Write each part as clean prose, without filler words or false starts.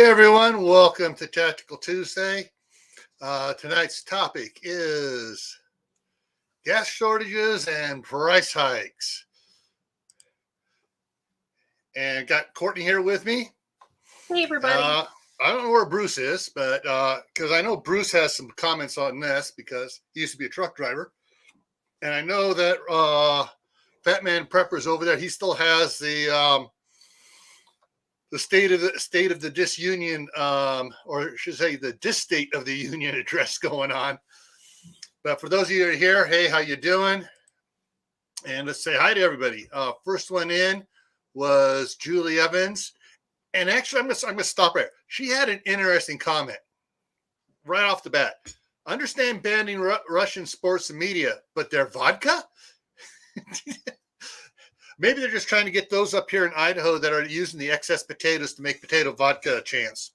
Hey everyone, welcome to Tactical Tuesday. Tonight's topic is gas shortages and price hikes. And got Courtney here with me. Hey everybody. I don't know where Bruce is, but because I know Bruce has some comments on this because he used to be a truck driver. And I know that Fatman Prepper is over there. He still has the state of the disunion, or I should say the disstate of the union address going on. But for those of you who are here, hey, how you doing? And let's say hi to everybody. First one in was Julie Evans, and actually, I'm gonna stop right. She had an interesting comment right off the bat. Understand banning Russian sports and media, but their vodka. Maybe they're just trying to get those up here in Idaho that are using the excess potatoes to make potato vodka a chance.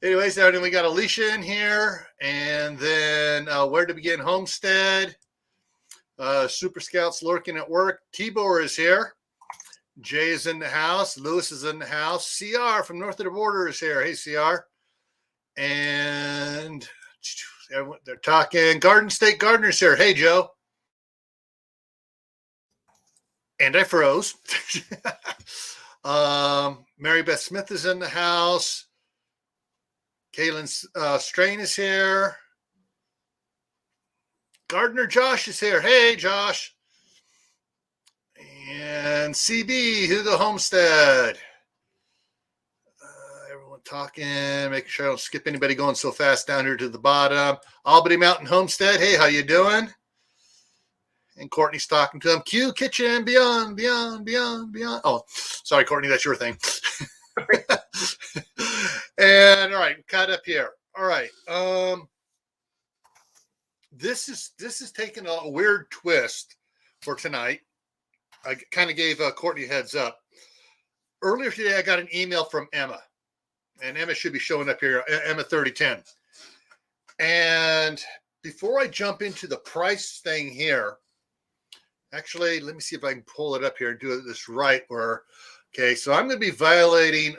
Anyways, then we got Alicia in here. And then Where to Begin Homestead. Super Scouts lurking at work. Tibor is here. Jay is in the house. Lewis is in the house. CR from North of the Border is here. Hey, CR. And they're talking. Garden State Gardener's here. Hey, Joe. And I froze. Mary Beth Smith is in the house. Kaylin Strain is here. Gardner Josh is here. Hey, Josh. And CB, Hugo Homestead. Everyone talking, making sure I don't skip anybody going so fast down here to the bottom. Albany Mountain Homestead. Hey, how you doing? And Courtney's talking to him. Q Kitchen, beyond. Oh, sorry, Courtney, that's your thing. And all right, cut up here. All right. This is taking a weird twist for tonight. I kind of gave Courtney a heads up. Earlier today, I got an email from Emma, and Emma should be showing up here. Emma 3010. And before I jump into the price thing here. Actually, let me see if I can pull it up here and do this right. Okay, so I'm going to be violating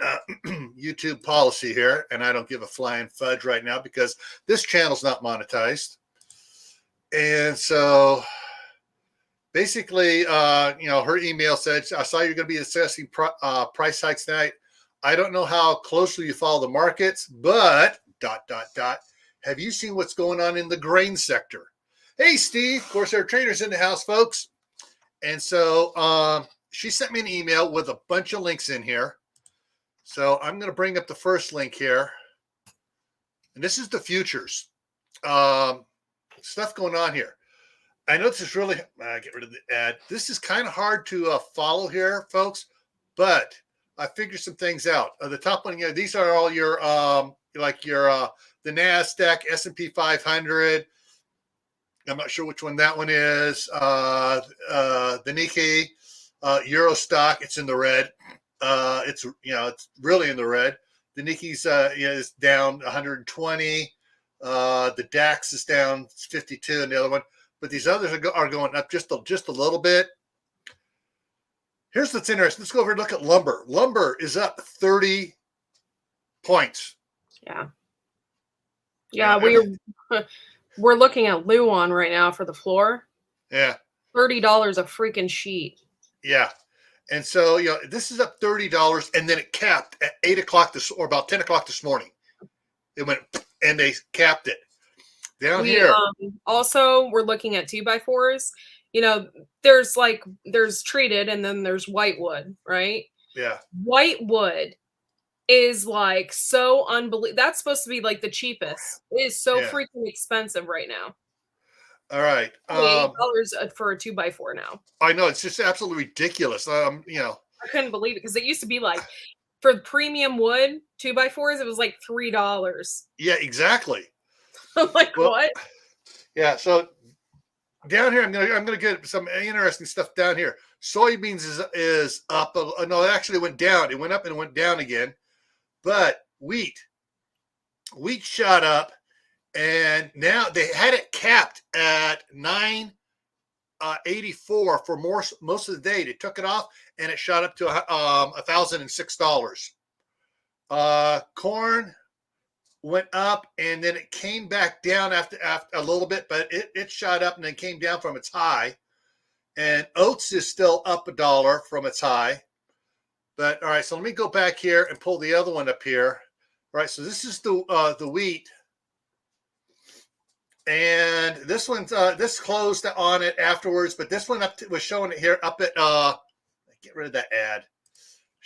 YouTube policy here, and I don't give a flying fudge right now because this channel's not monetized. And so basically, her email said, I saw you're going to be assessing price hikes tonight. I don't know how closely you follow the markets, but ... Have you seen what's going on in the grain sector? Hey, Steve. Of course, there are traders in the house, folks. And so she sent me an email with a bunch of links in here. So I'm going to bring up the first link here. And this is the futures. Stuff going on here. I know this is really, get rid of the ad. This is kind of hard to follow here, folks. But I figured some things out. The top one, these are all your, the NASDAQ, S&P 500. I'm not sure which one that one is. The Nikkei, Euro stock, it's in the red. It's really in the red. The Nikkei's is down 120. The DAX is down 52, and the other one. But these others are going up just a little bit. Here's what's interesting. Let's go over and look at lumber. Lumber is up 30 points. Yeah, we're looking at Luan right now for the floor. Yeah. $30 a freaking sheet. Yeah. And so, this is up $30, and then it capped at 8 o'clock or about 10 o'clock this morning. It went, and they capped it. Down here. Also, we're looking at 2x4s. There's treated, and then there's whitewood, right? Yeah. Whitewood is like so unbelievable. That's supposed to be like the cheapest. It is so freaking expensive right now. All right. $8 for a 2x4 now. I know, it's just absolutely ridiculous. I couldn't believe it because it used to be like for premium wood 2x4s, it was like $3. Yeah, exactly. What? Yeah. So down here, I'm gonna get some interesting stuff down here. Soybeans is up. No, it actually went down. It went up and it went down again. But wheat shot up, and now they had it capped at 984 for most of the day. They took it off, and it shot up to $1,006. Corn went up and then it came back down after a little bit, but it shot up and then came down from its high. And oats is still up $1 from its high. But all right, so let me go back here and pull the other one up here. All right, so this is the wheat. And this one's this closed on it afterwards, but this one was showing it here up at get rid of that ad.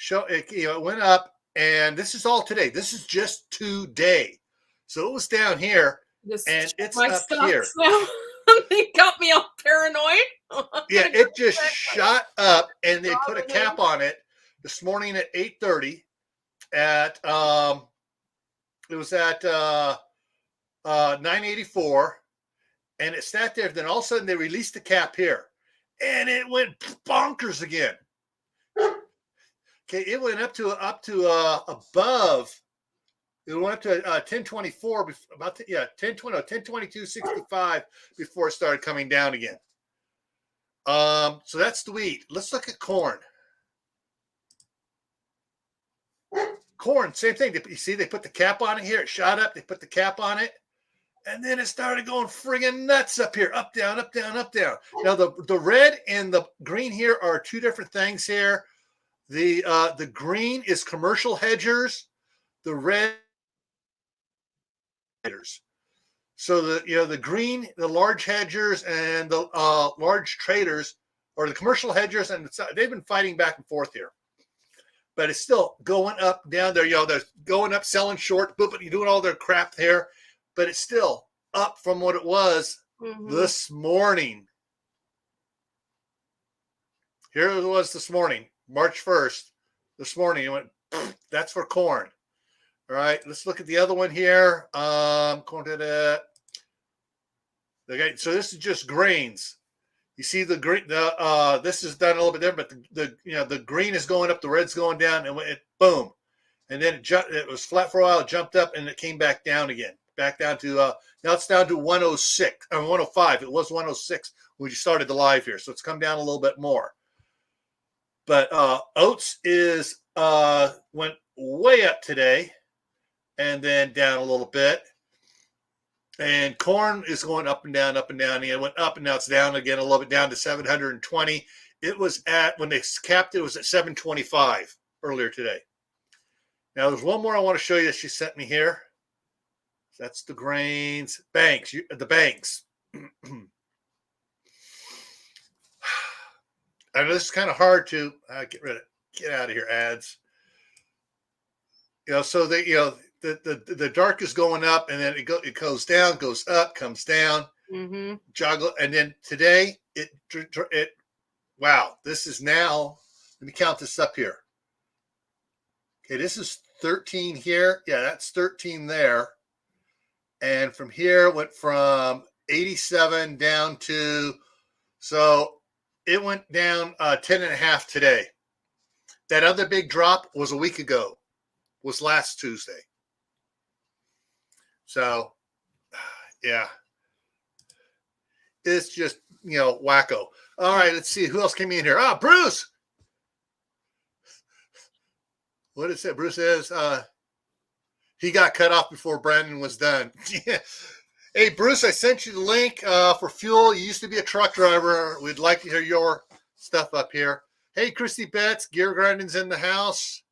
It went up, and this is all today. This is just today. So it was down here, and it's up here. It got me all paranoid. Yeah, it just shot up, and they put a cap on it this morning at 8:30. At it was at 984, and it sat there. Then all of a sudden, they released the cap here, and it went bonkers again. Okay, it went up to above. It went up to 1024, about 1022.65 before it started coming down again. So that's the wheat. Let's look at corn. Corn, same thing. You see, they put the cap on it here. It shot up. They put the cap on it, and then it started going friggin' nuts up here. Up, down, up, down, up, down. Now the red and the green here are two different things here. The green is commercial hedgers. The red hedgers. So the green, the large hedgers and the large traders, or the commercial hedgers, and they've been fighting back and forth here. But it's still going up, down there. They're going up, selling short, but you're doing all their crap there. But it's still up from what it was this morning. Here it was this morning, March 1st. This morning, it went, that's for corn. All right, let's look at the other one here. Corn to that. Okay, so this is just grains. You see the green. This is done a little bit different, but the green is going up, the red's going down, and it boom, and then it was flat for a while, it jumped up, and it came back down again, back down to now it's down to 106 or 105. It was 106 when you started the live here, so it's come down a little bit more. But oats is went way up today, and then down a little bit. And corn is going up and down, and it went up, and now it's down again a little bit, down to 720. It was at, when they capped it, was at 725 earlier today. Now, there's one more I want to show you that she sent me here. That's the grains, banks, the banks. I know this is kind of hard to get out of here, ads. So they, the dark is going up, and then it goes down, goes up, comes down, joggle, and then today wow, this is now. Let me count this up here. Okay, this is 13 here. Yeah, that's 13 there, and from here it went from 87 down to, so it went down 10.5 today. That other big drop was a week ago. Was last Tuesday. So, yeah, it's just, wacko. All right, let's see who else came in here. Bruce. What did it say? Bruce says he got cut off before Brandon was done. Hey, Bruce, I sent you the link for fuel. You used to be a truck driver. We'd like to hear your stuff up here. Hey, Christy Betts, Gear Grinding's in the house.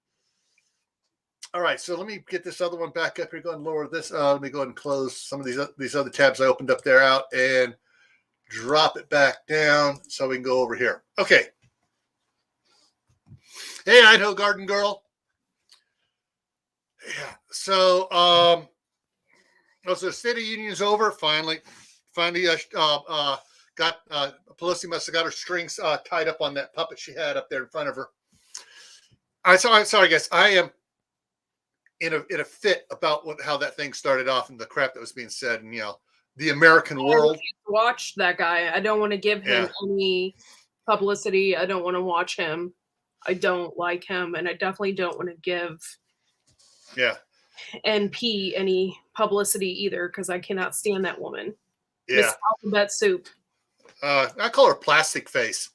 All right, so let me get this other one back up here. Go and lower this. Let me go ahead and close some of these other tabs I opened up there out and drop it back down so we can go over here. Okay. Hey, Idaho Garden Girl. Yeah. So, the State of Union's over. Finally, got Pelosi must have got her strings tied up on that puppet she had up there in front of her. I'm sorry, guys. I am in a fit about how that thing started off and the crap that was being said, and the American world. Watch that guy. I don't want to give him any publicity. I don't want to watch him. I don't like him, and I definitely don't want to give NP any publicity either, because I cannot stand that woman. Miss Alphabet Soup. I call her Plastic Face,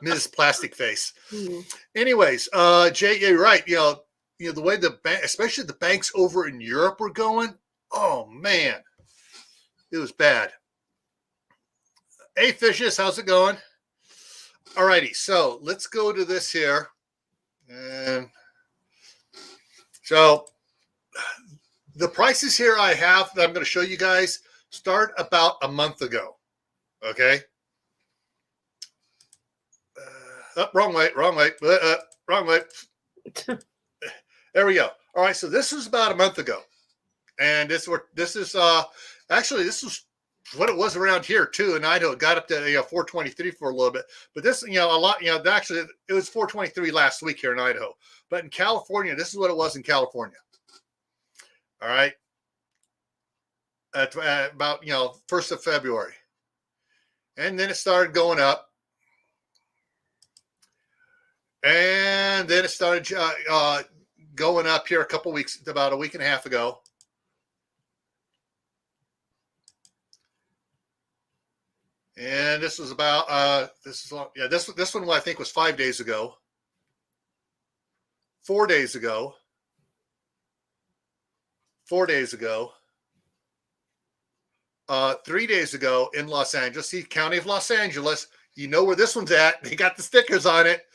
Ms. Plastic Face. Anyways, Jay, you're right. the way the bank, especially the banks over in Europe were going, oh man, it was bad. Hey, Fishes, how's it going? All righty, so let's go to this here. And so the prices here I have that I'm going to show you guys start about a month ago. Okay. Wrong way. Wrong way. There we go. All right. So this was about a month ago. And this is actually, this was what it was around here too. In Idaho, it got up to 423 for a little bit. But this, a lot, actually it was 423 last week here in Idaho. But in California, this is what it was in California. All right. At about 1st of February. And then it started going up. And then it started going up here a couple weeks, about a week and a half ago. And this was about this one I think was 5 days ago. 4 days ago. 4 days ago. 3 days ago in Los Angeles, see, County of Los Angeles. You know where this one's at. They got the stickers on it.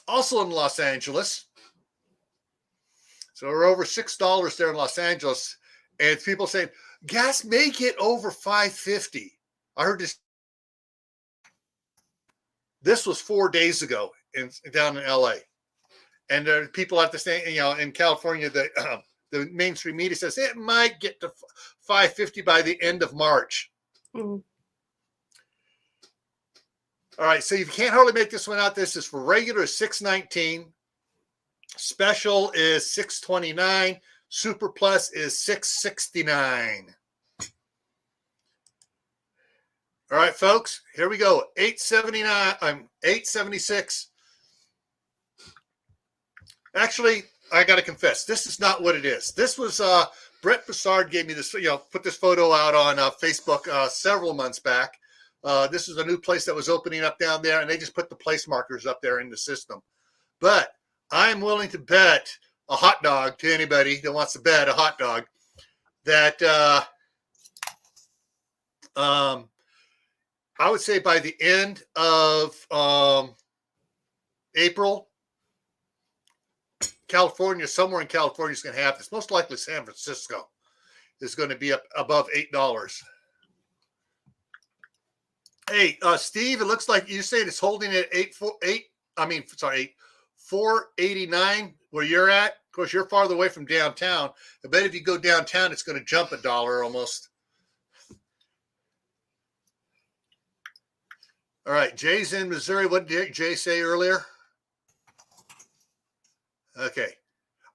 Also in Los Angeles. So we're over $6 there in Los Angeles. And people saying, gas may get over $5.50. I heard this. This was 4 days ago down in LA. And there are people at the same, in California, the mainstream media says it might get to $5.50 by the end of March. Mm-hmm. All right, so you can't hardly make this one out. This is for regular is $6.19. Special is $6.29. Super Plus is $6.69. All right, folks, here we go. $8.76. Actually, I got to confess, this is not what it is. This was Brett Broussard gave me this, put this photo out on Facebook several months back. This is a new place that was opening up down there, and they just put the place markers up there in the system. But I'm willing to bet a hot dog to anybody that wants to bet a hot dog that I would say by the end of April, California, somewhere in California is going to have this. Most likely San Francisco is going to be up above $8. Hey, Steve, it looks like you said it's holding at $4.89 where you're at. Of course, you're farther away from downtown. I bet if you go downtown, it's going to jump $1 almost. All right, Jay's in Missouri. What did Jay say earlier? Okay.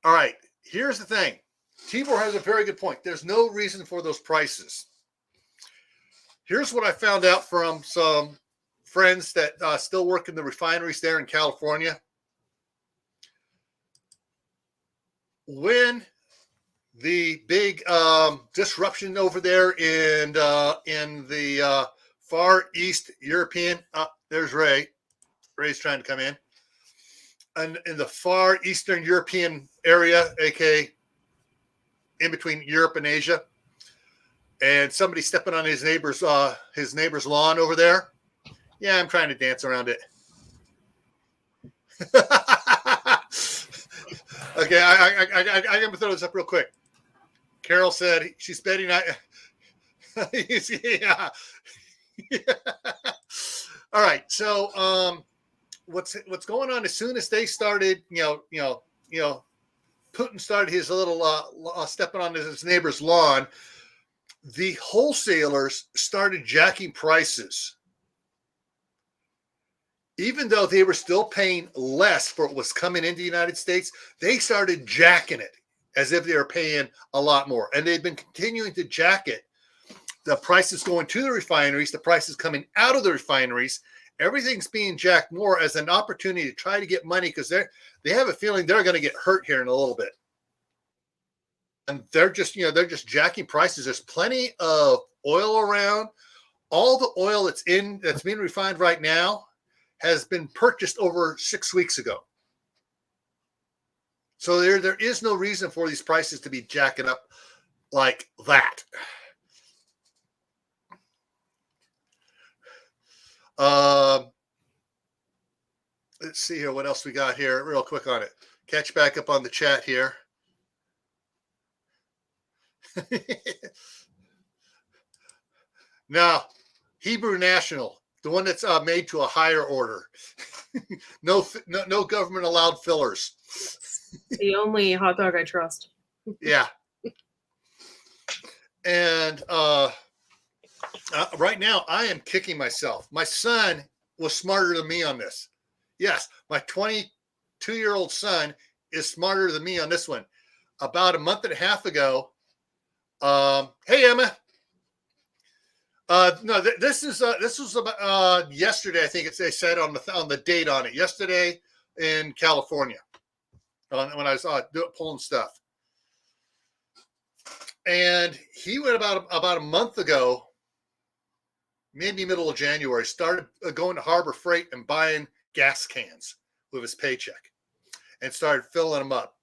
All right. Here's the thing. Tibor has a very good point. There's no reason for those prices. Here's what I found out from some friends that still work in the refineries there in California. When the big disruption over there in the Far East European, there's Ray. Ray's trying to come in. And in the far Eastern European area, aka in between Europe and Asia, and somebody stepping on his neighbor's lawn over there. Yeah, I'm trying to dance around it. Okay, I'm gonna throw this up real quick. Carol said she's betting. Yeah. All right, so what's going on? As soon as they started, Putin started his little stepping on his neighbor's lawn, the wholesalers started jacking prices, even though they were still paying less for what was coming into the United States. They started jacking it as if they were paying a lot more, and they've been continuing to jack it. The prices going to the refineries, the prices coming out of the refineries. Everything's being jacked more as an opportunity to try to get money because they have a feeling they're going to get hurt here in a little bit. And they're just jacking prices. There's plenty of oil around. All the oil that's being refined right now has been purchased over 6 weeks ago. So there is no reason for these prices to be jacking up like that. Let's see here. What else we got here? Real quick on it. Catch back up on the chat here. Now, Hebrew National, the one that's made to a higher order. No government allowed fillers. The only hot dog I trust. Yeah. And right now, I am kicking myself. My son was smarter than me on this. Yes, my 22-year-old son is smarter than me on this one. About a month and a half ago, hey, Emma. No, this was about yesterday. I think they said on the date on it yesterday in California when I was pulling stuff. And he went about a month ago, maybe middle of January, started going to Harbor Freight and buying gas cans with his paycheck and started filling them up.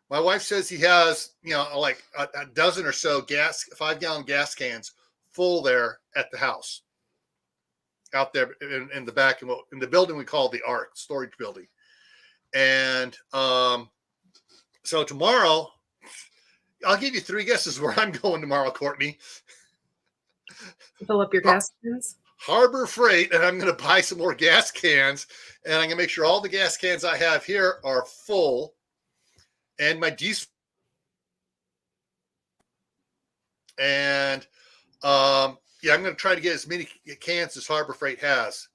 My wife says he has, like a dozen or so 5-gallon gas cans full there at the house, out there in the back in the building we call the Ark storage building. And so tomorrow, I'll give you 3 guesses where I'm going tomorrow, Courtney. Fill up your gas cans. Harbor Freight, and I'm going to buy some more gas cans, and I'm going to make sure all the gas cans I have here are full, and my diesel. And yeah, I'm going to try to get as many cans as Harbor Freight has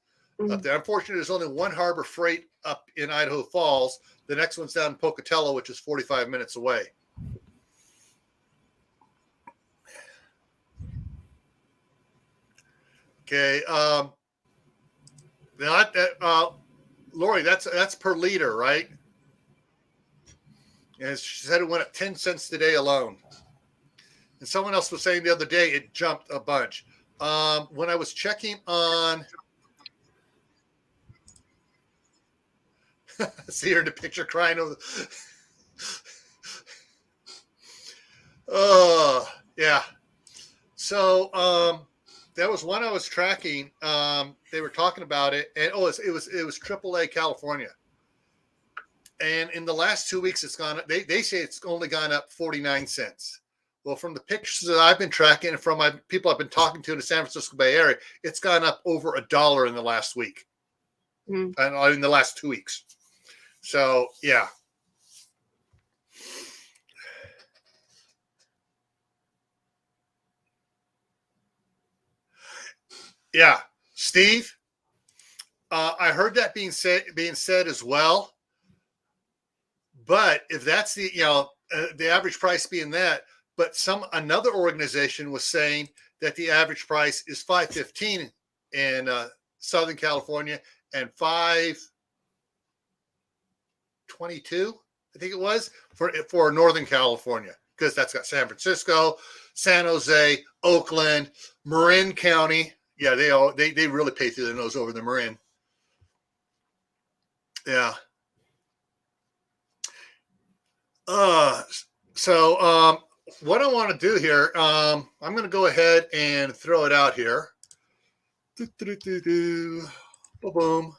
up there. Unfortunately, there's only one Harbor Freight up in Idaho Falls. The next one's down in Pocatello, which is 45 minutes away. Okay. Lori, that's per liter, right? And she said it went up 10 cents today alone. And someone else was saying the other day it jumped a bunch. When I was checking on, see her in the picture crying over. Oh, yeah. So that was one I was tracking. They were talking about it, and it was AAA California. And in the last 2 weeks, it's gone. They say it's only gone up 49 cents. Well, from the pictures that I've been tracking and from my people I've been talking to in the San Francisco Bay Area, it's gone up over $1 in the last week, and in the last 2 weeks. So, yeah. Yeah, Steve, I heard that being said as well. But if that's the average price being that, but another organization was saying that the average price is $5.15 in Southern California and $5.22, I think it was, for Northern California, because that's got San Francisco, San Jose, Oakland, Marin County. Yeah, they really pay through their nose over the Marin. Yeah. So what I want to do here, I'm going to go ahead and throw it out here. Boom.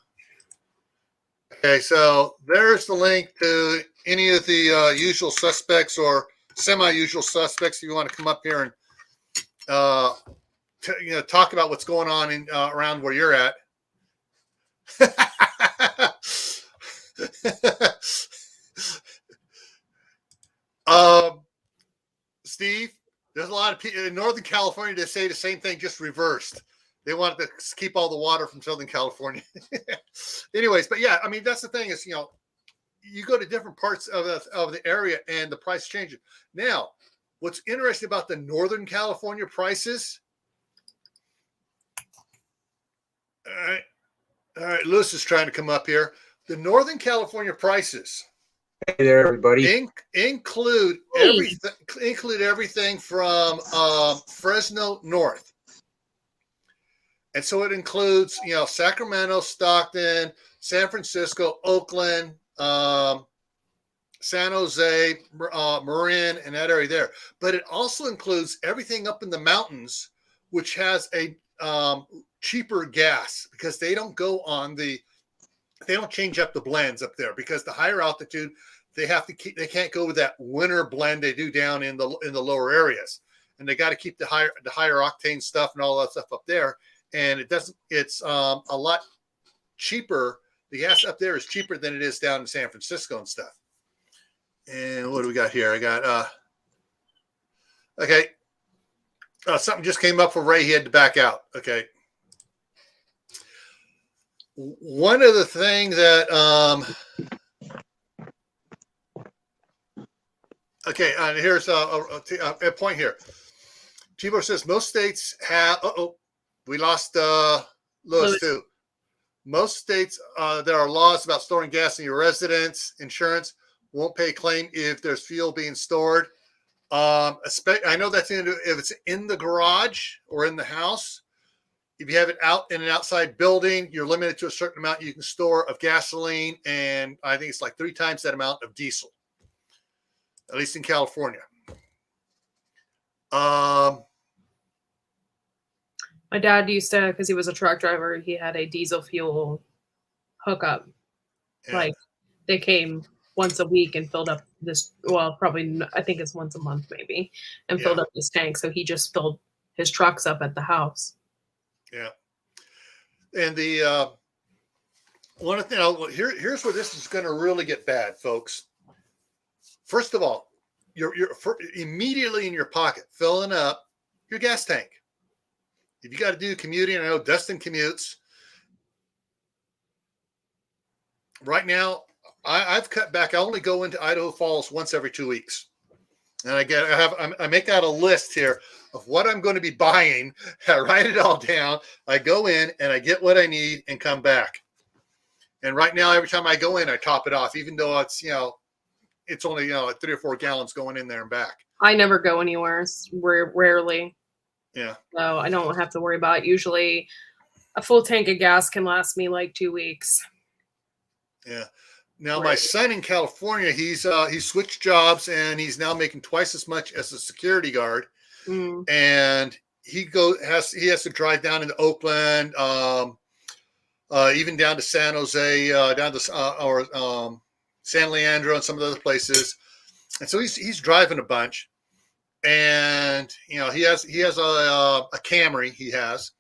Okay, so there's the link to any of the usual suspects or semi-usual suspects. If you want to come up here and talk about what's going on in around where you're at. Steve, there's a lot of people in Northern California that say the same thing, just reversed. They want to keep all the water from Southern California. Anyways, but yeah, I mean, that's the thing is, you go to different parts of the area and the price changes. Now, what's interesting about the Northern California prices? All right. Lewis is trying to come up here. The Northern California prices. Hey there, everybody. Include everything from Fresno north. And so it includes, Sacramento, Stockton, San Francisco, Oakland, San Jose, Marin, and that area there. But it also includes everything up in the mountains, which has a cheaper gas because they don't change up the blends up there because the higher altitude, they can't go with that winter blend they do down in the lower areas. And they got to keep the higher octane stuff and all that stuff up there. And it's a lot cheaper. The gas up there is cheaper than it is down in San Francisco and stuff. And what do we got here? I got, okay. Something just came up for Ray. He had to back out. Okay. One of the things that, okay, and here's a point here. Tibor says most states have, we lost Lewis too. Most states, there are laws about storing gas in your residence. Insurance won't pay a claim if there's fuel being stored. I know that's if it's in the garage or in the house. If you have it out in an outside building, you're limited to a certain amount you can store of gasoline, and I think it's like 3 times that amount of diesel, at least in California. My dad used to, because he was a truck driver, he had a diesel fuel hookup. Yeah. Like they came once a week and filled up probably, I think it's once a month maybe, and filled up his tank. So he just filled his trucks up at the house. Yeah. And the one thing, here's where this is going to really get bad, folks. First of all, you're immediately in your pocket filling up your gas tank. If you got to do commuting, I know Dustin commutes. Right now, I've cut back. I only go into Idaho Falls once every 2 weeks. And I make out a list here of what I'm going to be buying. I write it all down. I go in and I get what I need and come back. And right now, every time I go in, I top it off, even though it's only, like 3 or 4 gallons going in there and back. I never go anywhere. Rarely. Yeah. So I don't have to worry about it. Usually a full tank of gas can last me like 2 weeks. Yeah. Now, my son in California, he switched jobs and he's now making twice as much as a security guard. Mm. And he has to drive down into Oakland, even down to San Jose, down to San Leandro and some of the other places. And so he's driving a bunch. And he has a Camry he has.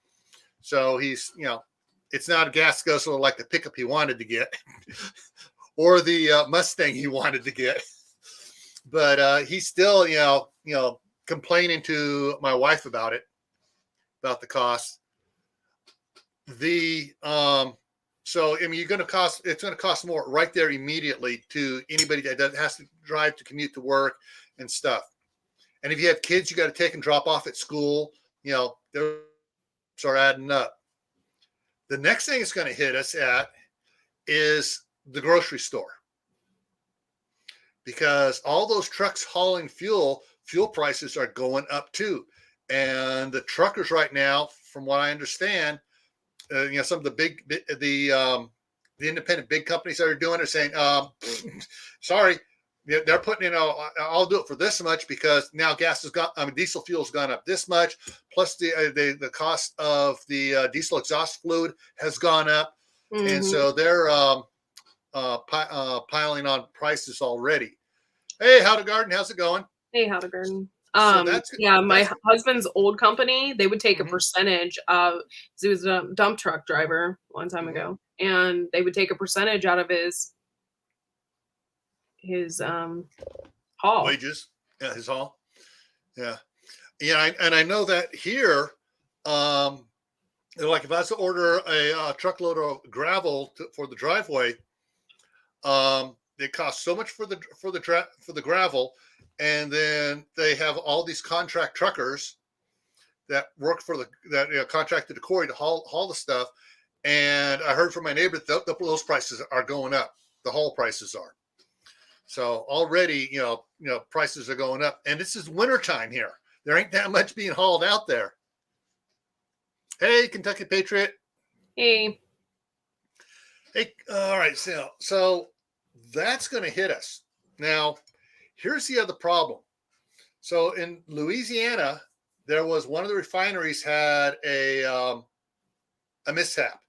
So he's it's not a gas guzzler like the pickup he wanted to get. Or the Mustang he wanted to get, but he's still, complaining to my wife about the cost. So I mean, it's going to cost more right there immediately to anybody that has to drive to commute to work and stuff. And if you have kids, you got to take and drop off at school. They'll start adding up. The next thing it's going to hit us at is the grocery store, because all those trucks hauling fuel prices are going up too. And the truckers right now, from what I understand, some of the independent big companies that are doing it are saying, sorry, they're putting I'll do it for this much because now diesel fuel's gone up this much, plus the cost of the diesel exhaust fluid has gone up. Mm-hmm. And so they're piling on prices already. Hey, Howdegarden, how's it going? Hey, Howdegarden. My husband's old company, they would take a percentage of, he was a dump truck driver one time ago, and they would take a percentage out of his haul. Wages. Yeah, his haul. Yeah. Yeah, and I know that here, like if I was to order a truckload of gravel for the driveway, it costs so much for the gravel, and then they have all these contract truckers that work contracted to quarry to haul the stuff. And I heard from my neighbor that those prices are going up. The haul prices are. So already, prices are going up, and this is wintertime here. There ain't that much being hauled out there. Hey, Kentucky Patriot. Hey. Hey, all right. So that's going to hit us. Now, here's the other problem. So in Louisiana, there was one of the refineries had a mishap.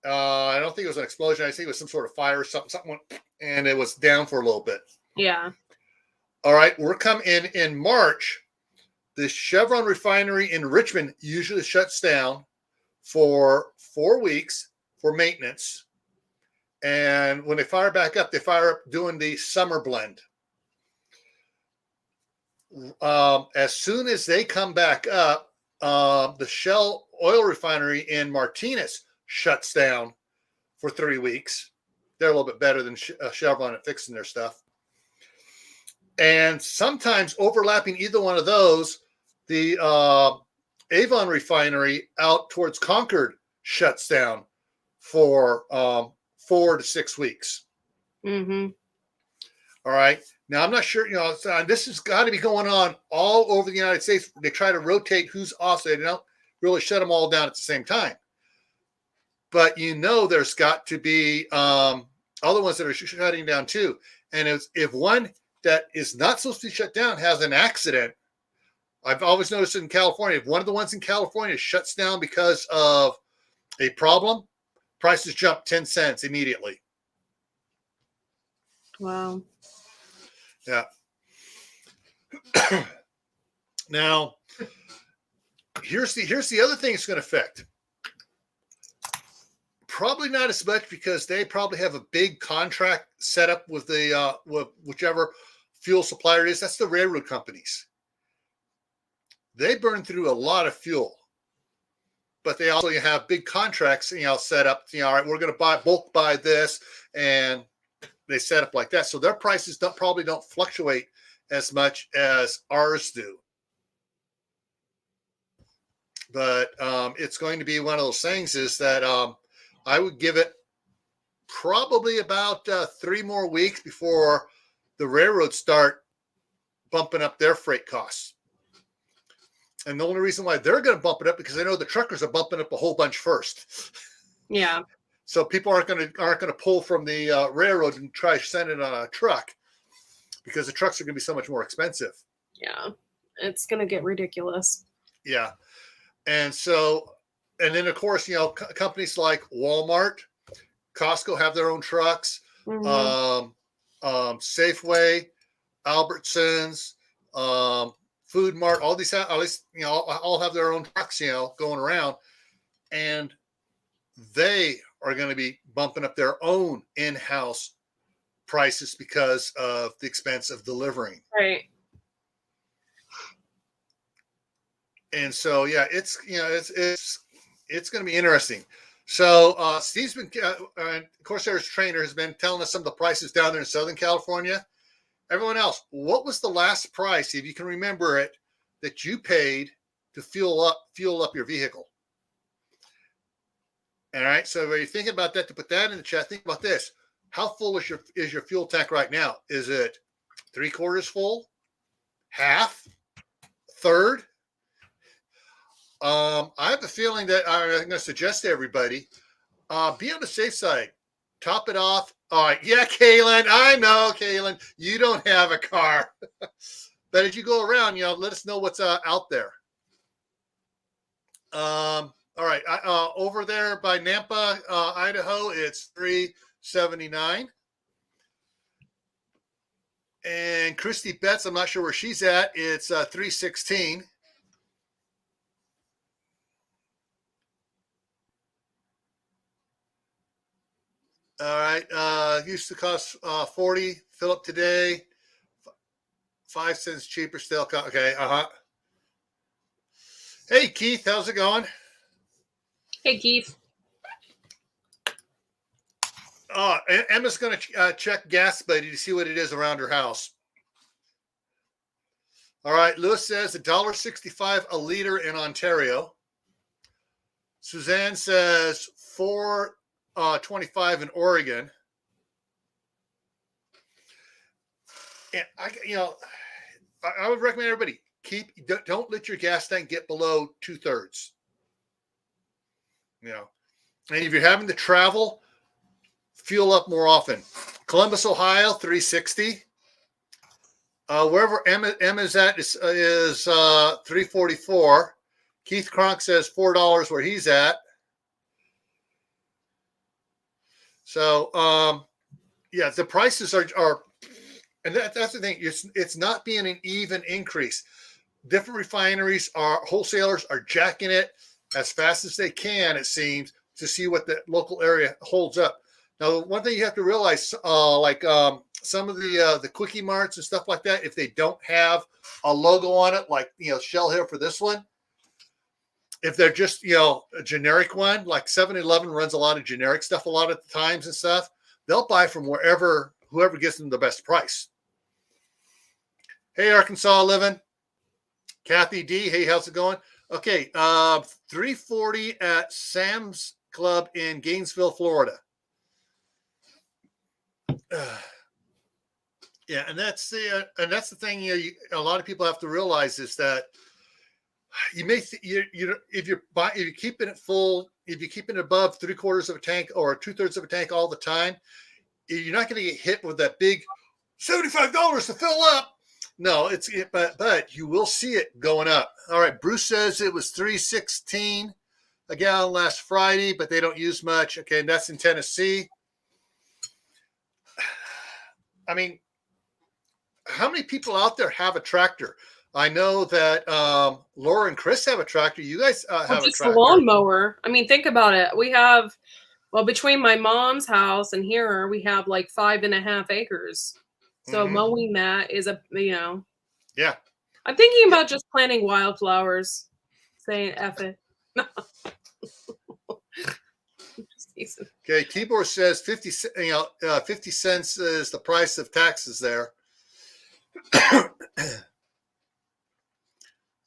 I don't think it was an explosion. I think it was some sort of fire or something. Something went, and it was down for a little bit. Yeah. All right. We're coming in March. The Chevron refinery in Richmond usually shuts down for 4 weeks for maintenance. And when they fire back up, they fire up doing the summer blend. As soon as they come back up, the Shell oil refinery in Martinez shuts down for 3 weeks. They're a little bit better than Chevron at fixing their stuff. And sometimes overlapping either one of those, the Avon refinery out towards Concord shuts down for 4 to 6 weeks. Mm-hmm. All right. Now, I'm not sure, this has got to be going on all over the United States. They try to rotate who's off, so they don't really shut them all down at the same time. But there's got to be other ones that are shutting down too. And if one that is not supposed to be shut down has an accident, I've always noticed in California, if one of the ones in California shuts down because of a problem, prices jump 10 cents immediately. Wow. Yeah. Now, here's the other thing it's going to affect. Probably not as much because they probably have a big contract set up with the with whichever fuel supplier it is. That's the railroad companies. They burn through a lot of fuel, but they also have big contracts, set up. All right, we're going to bulk buy this, and they set up like that. So their prices probably don't fluctuate as much as ours do. But it's going to be one of those things is that I would give it probably about 3 more weeks before the railroads start bumping up their freight costs. And the only reason why they're going to bump it up because they know the truckers are bumping up a whole bunch first. Yeah. So people aren't going to pull from the railroad and try to send it on a truck because the trucks are going to be so much more expensive. Yeah, it's going to get ridiculous. Yeah, and then of course companies like Walmart, Costco have their own trucks. Mm-hmm. Safeway, Albertsons, Food Mart, all these at least all have their own trucks going around, and they are going to be bumping up their own in-house prices because of the expense of delivering. Right. And so, yeah, it's going to be interesting. So Steve's been, Corsair's trainer has been telling us some of the prices down there in Southern California. Everyone else, what was the last price, if you can remember it, that you paid to fuel up your vehicle? All right. So when you're thinking about that, to put that in the chat, think about this. How full is your fuel tank right now? Is it 3/4 full? Half? Third? I have a feeling that I'm going to suggest to everybody, be on the safe side. Top it off. All right. Yeah, Kaylin. I know, Kaylin. You don't have a car. But as you go around, let us know what's out there. All right. Over there by Nampa, Idaho, it's $3.79. And Christy Betts, I'm not sure where she's at. It's $3.16. All right. Used to cost $40. Fill up today. 5 cents cheaper still. Okay. Hey, Keith. How's it going? Hey, Keith. Emma's going to check Gas Buddy to see what it is around her house. All right. Lewis says $1.65 a liter in Ontario. Suzanne says $4.25 in Oregon. And I would recommend everybody don't let your gas tank get below 2/3. And if you're having to travel, fuel up more often. Columbus, Ohio, 360. Wherever Emma's at is 344. Keith Kronk says $4 where he's at. So, the prices are and that's the thing. It's not being an even increase. Different refineries wholesalers are jacking it as fast as they can, it seems, to see what the local area holds up. Now, one thing you have to realize, some of the quickie marts and stuff like that, if they don't have a logo on it, like Shell here for this one, if they're just a generic one, like 7-Eleven runs a lot of generic stuff a lot of the times and stuff, they'll buy from whoever gives them the best price. Hey, Arkansas living. Kathy D, hey, how's it going? Okay, 340 at Sam's Club in Gainesville, Florida. And that's the thing. A lot of people have to realize is that you may if you're keeping it full, if you're keeping it above 3/4 of a tank or 2/3 of a tank all the time, you're not going to get hit with that big $75 to fill up. No, but you will see it going up. All right, Bruce says it was $3.16 a gallon last Friday, but they don't use much. Okay, and that's in Tennessee. I mean, how many people out there have a tractor? I know that Laura and Chris have a tractor. You guys have a tractor. Just a lawnmower. I mean, think about it. We have, between my mom's house and here, we have like 5.5 acres. So mowing that is Yeah. I'm thinking about just planting wildflowers, saying F it. Okay, Keyboard says 50 cents is the price of taxes there.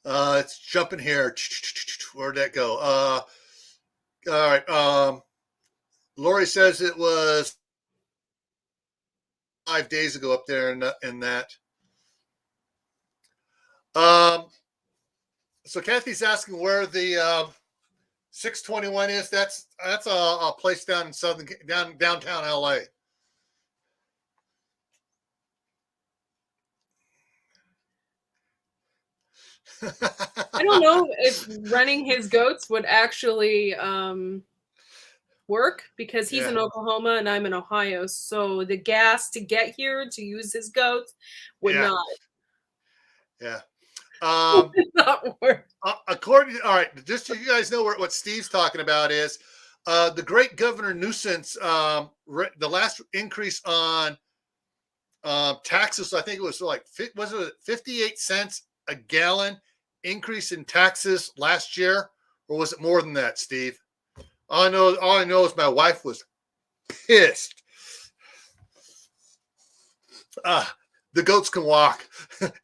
It's jumping here. Where'd that go? All right. Lori says it was 5 days ago up there in that. So Kathy's asking where the 621 is. That's a place down in downtown LA. I don't know if running his goats would actually work, because he's in Oklahoma and I'm in Ohio. So the gas to get here to use his goats would not. Yeah. Not work. All right, just so you guys know what Steve's talking about is the great Governor Nuisance, the last increase on taxes, I think it was like, was it 58 cents a gallon increase in taxes last year, or was it more than that, Steve? All I know is my wife was pissed. The goats can walk.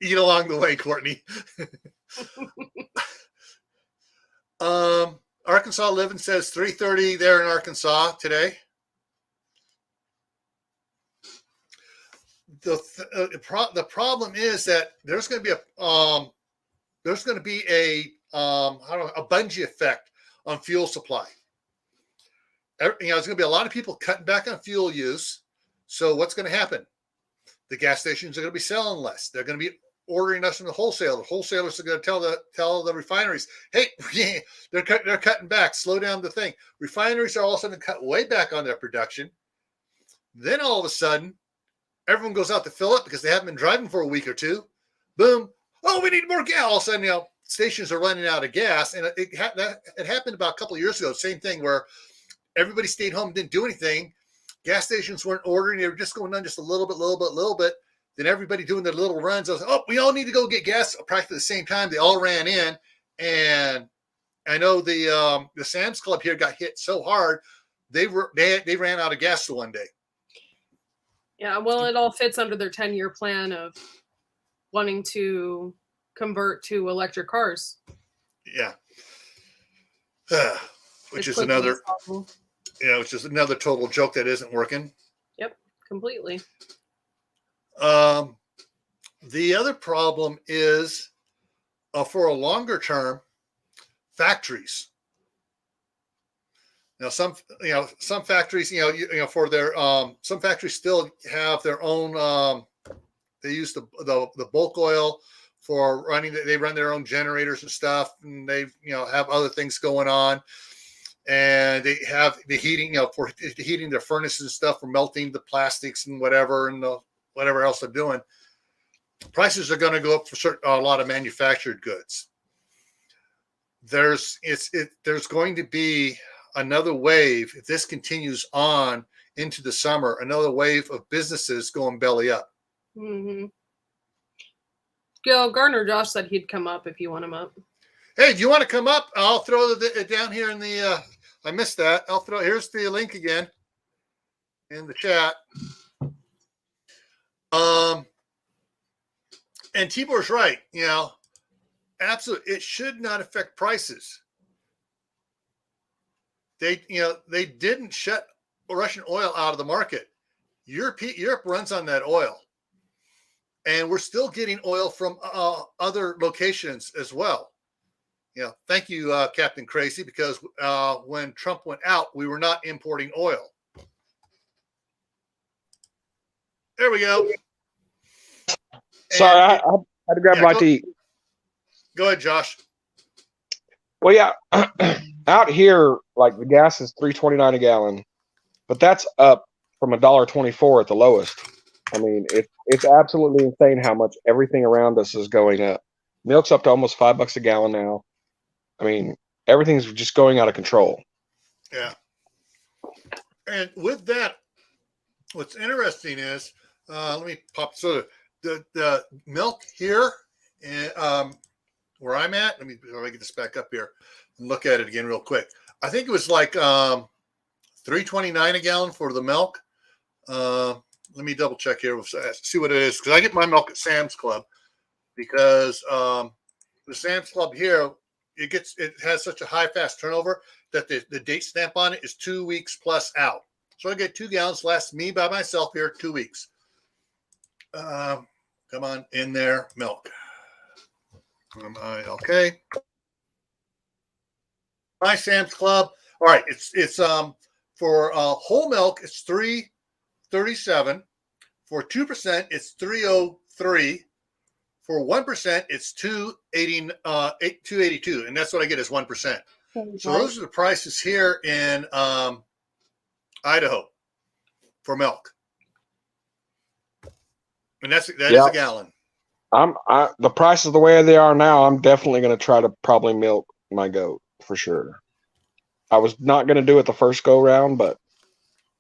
Eat along the way, Courtney. Arkansas Living says 3:30 there in Arkansas today. The problem is that there's going to be a bungee effect on fuel supply. There's going to be a lot of people cutting back on fuel use. So what's going to happen? The gas stations are going to be selling less. They're going to be ordering less from the wholesaler. Wholesalers are going to tell the refineries, hey, they're cutting back. Slow down the thing. Refineries are all of a sudden cut way back on their production. Then all of a sudden, everyone goes out to fill up because they haven't been driving for a week or two. Boom. Oh, we need more gas. All of a sudden, stations are running out of gas. And it happened about a couple of years ago. Same thing where everybody stayed home, didn't do anything. Gas stations weren't ordering. They were just going on just a little bit. Then everybody doing their little runs. I was like, we all need to go get gas practically at the same time. They all ran in. And I know the Sam's Club here got hit so hard, they ran out of gas the one day. Yeah, well, it all fits under their 10-year plan of wanting to convert to electric cars. Yeah. Which is another total joke that isn't working. Yep, completely. The other problem is for a longer term, factories. some factories, for their some factories still have their own. They use the bulk oil for running. They run their own generators and stuff, and they have other things going on, and they have the heating, for heating their furnaces and stuff, for melting the plastics and whatever, and whatever else they're doing. Prices are going to go up for a lot of manufactured goods. There's going to be another wave, if this continues on into the summer, another wave of businesses going belly up. Mm-hmm. Gil Garner, Josh said he'd come up if you want him up. Hey, do you want to come up? I'll throw it down here in the. I missed that. Here's the link again in the chat. And Tibor's right. Absolutely, it should not affect prices. They didn't shut Russian oil out of the market. Europe runs on that oil, and we're still getting oil from other locations as well. Thank you, Captain Crazy, because when Trump went out, we were not importing oil. There we go. Sorry, I had to grab my tea. Go ahead, Josh. Well, yeah, out here, like the gas is $3.29 a gallon, but that's up from $1.24 at the lowest. I mean, it's absolutely insane how much everything around us is going up. Milk's up to almost $5 a gallon now. I mean, everything's just going out of control. Yeah. And with that, what's interesting is, let me pop the milk here, and where I'm at. Let me get this back up here and look at it again real quick. I think it was like $3.29 a gallon for the milk. Let me double check here. See what it is, because I get my milk at Sam's Club, because the Sam's Club here, it has such a high fast turnover that the date stamp on it is 2 weeks plus out. So I get 2 gallons, lasts me by myself here 2 weeks. Come on in there, milk. Okay. My Sam's Club. All right, it's for whole milk it's $3.37. For 2% it's $3.03. For 1% it's $2.82, and that's what I get as 1%. So those are the prices here in Idaho for milk, and that is a gallon. The prices the way they are now, I'm definitely going to try to probably milk my goat for sure. I was not going to do it the first go round, but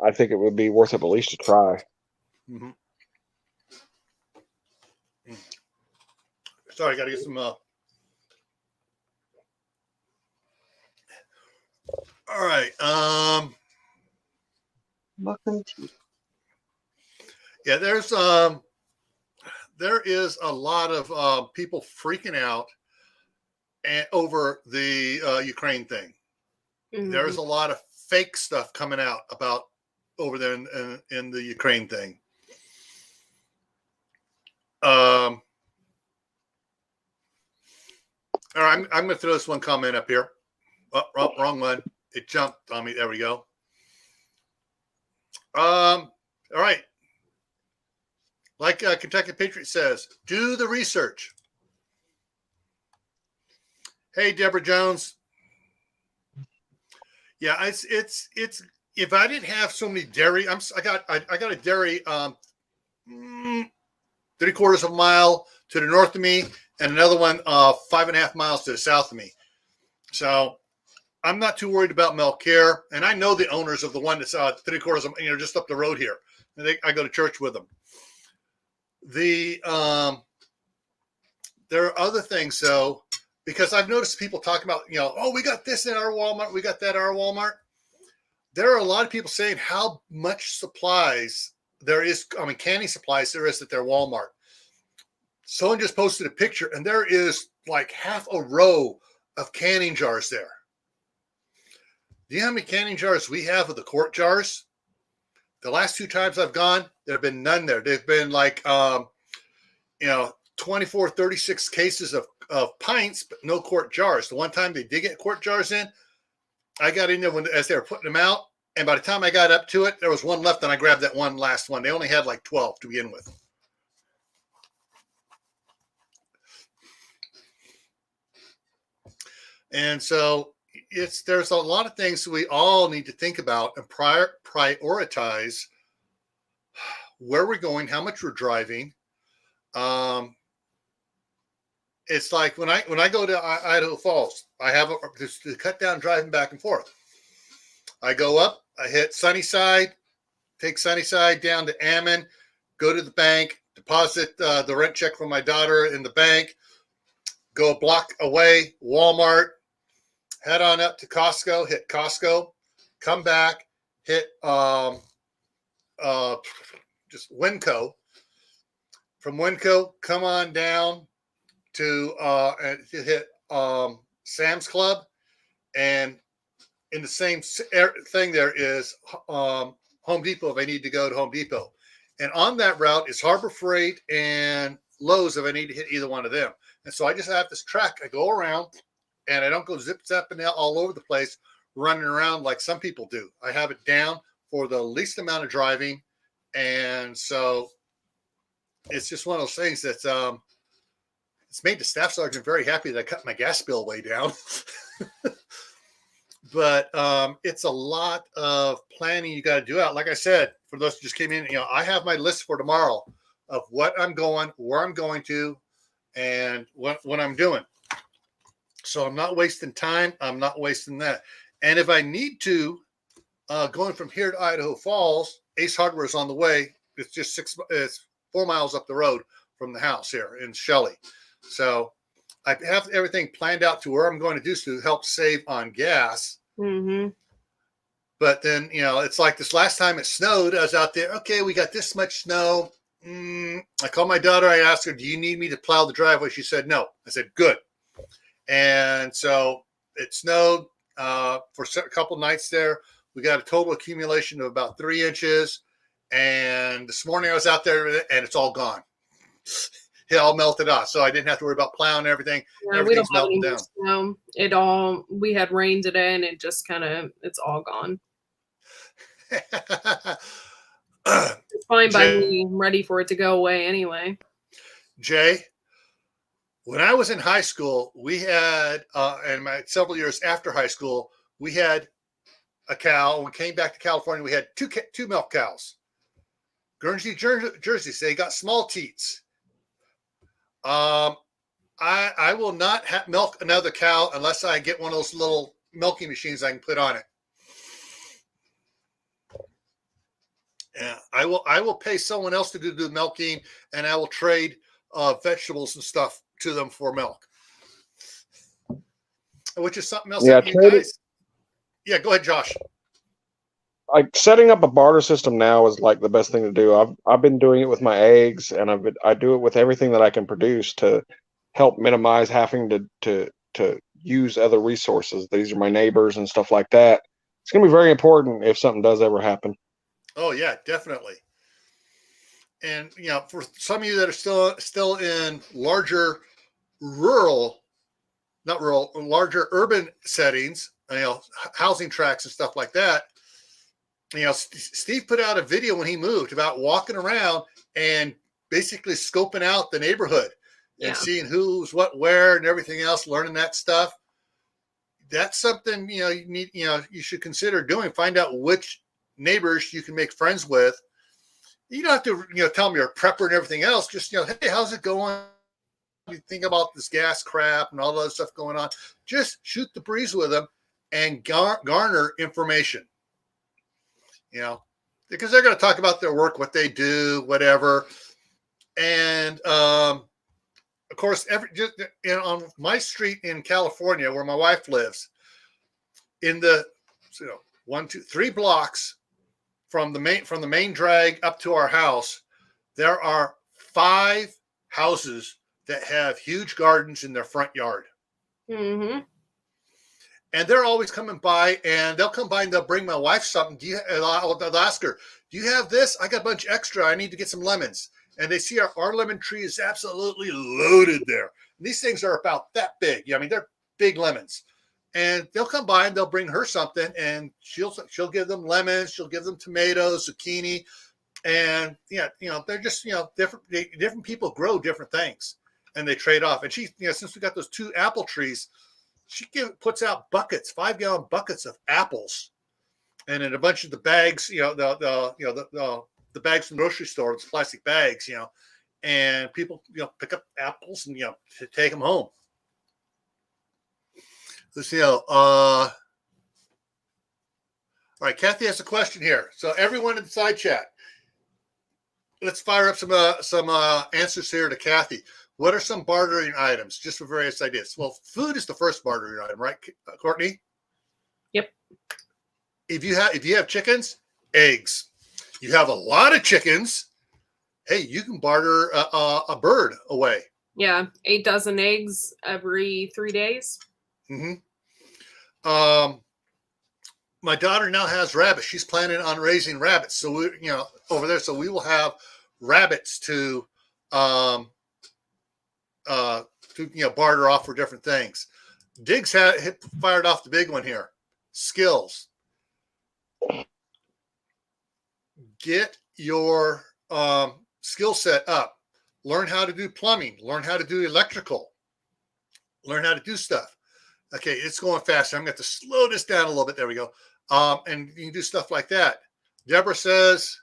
I think it would be worth it at least to try. Mm-hmm. Sorry, I got to get some. All right. Yeah, there is a lot of people freaking out over the Ukraine thing. Mm-hmm. There's a lot of fake stuff coming out about over there in the Ukraine thing. All right, I'm going to throw this one comment up here. Oh, wrong one. It jumped on me. There we go. All right. Like Kentucky Patriot says, do the research. Hey, Deborah Jones. Yeah, it's if I didn't have so many dairy, I got a dairy 3/4 of a mile to the north of me, and another one 5.5 miles to the south of me. So I'm not too worried about milk here, and I know the owners of the one that's 3/4 of, just up the road here. And I go to church with them. There are other things, though, because I've noticed people talking about, oh, we got this in our Walmart, we got that in our Walmart. There are a lot of people saying how much supplies there is, canning supplies there is at their Walmart. Someone just posted a picture, and there is like half a row of canning jars there. Do you know how many canning jars we have of the quart jars? The last 2 times I've gone, there have been none there. They've been like, 24, 36 cases of pints, but no quart jars. The one time they did get quart jars in, I got in there as they were putting them out. And by the time I got up to it, there was one left, and I grabbed that one last one. They only had like 12 to begin with. And so there's a lot of things we all need to think about and prioritize where we're going, how much we're driving. It's like when I go to Idaho Falls, I have to cut down driving back and forth. I go up, I hit Sunnyside, take Sunnyside down to Ammon, go to the bank, deposit the rent check from my daughter in the bank, go a block away, Walmart, head on up to Costco, hit Costco, come back, hit just Winco. From Winco, come on down to hit Sam's Club, and in the same thing there is Home Depot if I need to go to Home Depot. And on that route is Harbor Freight and Lowe's if I need to hit either one of them. And so I just have this track. I go around, and I don't go zip-zapping out all over the place, running around like some people do. I have it down for the least amount of driving. And so it's just one of those things that's it's made the staff sergeant very happy that I cut my gas bill way down. But it's a lot of planning you got to do out. Like I said, for those who just came in, I have my list for tomorrow of what I'm going, where I'm going to, and what I'm doing. So I'm not wasting time. I'm not wasting that. And if I need to, going from here to Idaho Falls, Ace Hardware is on the way. It's just it's 4 miles up the road from the house here in Shelley. So I have everything planned out to where I'm going to do to help save on gas. Mm-hmm. But then, it's like this last time it snowed, I was out there. Okay, we got this much snow. I called my daughter. I asked her, do you need me to plow the driveway? She said, no. I said, good. And so it snowed for a couple nights there. We got a total accumulation of about 3 inches. And this morning I was out there and it's all gone. It all melted off. So I didn't have to worry about plowing everything. Yeah, we don't have any more snow. We had rain today and it just it's all gone. It's fine by me. I'm ready for it to go away anyway. Jay, when I was in high school, we had, and several years after high school, we had a cow. When we came back to California, we had two milk cows. Guernsey, Jersey, they got small teats. I will not milk another cow unless I get one of those little milking machines I can put on it. Yeah, I will pay someone else to do the milking, and I will trade vegetables and stuff to them for milk, which is something else. Yeah, yeah, go ahead, Josh. Like setting up a barter system now is like the best thing to do. I've been doing it with my eggs, and I do it with everything that I can produce to help minimize having to use other resources. These are my neighbors and stuff like that. It's going to be very important if something does ever happen. Oh yeah, definitely. And for some of you that are still in larger larger urban settings, housing tracts and stuff like that. Steve put out a video when he moved about walking around and basically scoping out the neighborhood and seeing who's what, where, and everything else, learning that stuff. That's something, you need, you should consider doing. Find out which neighbors you can make friends with. You don't have to, tell them you're a prepper and everything else. Just, hey, how's it going? You think about this gas crap and all that stuff going on. Just shoot the breeze with them and garner information. Because they're going to talk about their work, what they do, whatever. And, of course, on my street in California where my wife lives, in the 3 blocks from the main drag up to our house, there are 5 houses that have huge gardens in their front yard. Mm-hmm. And they're always coming by, and they'll come by and they'll bring my wife something. They'll ask her, do you have this? I got a bunch extra. I need to get some lemons. And they see our lemon tree is absolutely loaded there. And these things are about that big. They're big lemons. and they'll come by and they'll bring her something, and she'll give them lemons, she'll give them tomatoes, zucchini, and they're just different people grow different things, and they trade off. And she, since we got those 2 apple trees, she puts out buckets, 5-gallon buckets of apples, and in a bunch of the bags, the bags from the grocery store, it's plastic bags, and people pick up apples and take them home. Let's see. All right, Kathy has a question here. So everyone in the side chat, let's fire up some answers here to Kathy. What are some bartering items, just for various ideas? Well, food is the first bartering item, right, Courtney? Yep. If you have chickens, eggs. You have a lot of chickens, hey, you can barter a bird away. Yeah, 8 dozen eggs every 3 days. Mm-hmm. My daughter now has rabbits. She's planning on raising rabbits. So we, over there. So we will have rabbits to barter off for different things. Diggs fired off the big one here. Skills. Get your skill set up. Learn how to do plumbing. Learn how to do electrical. Learn how to do stuff. Okay, it's going faster. I'm going to have to slow this down a little bit. There we go. And you can do stuff like that. Deborah says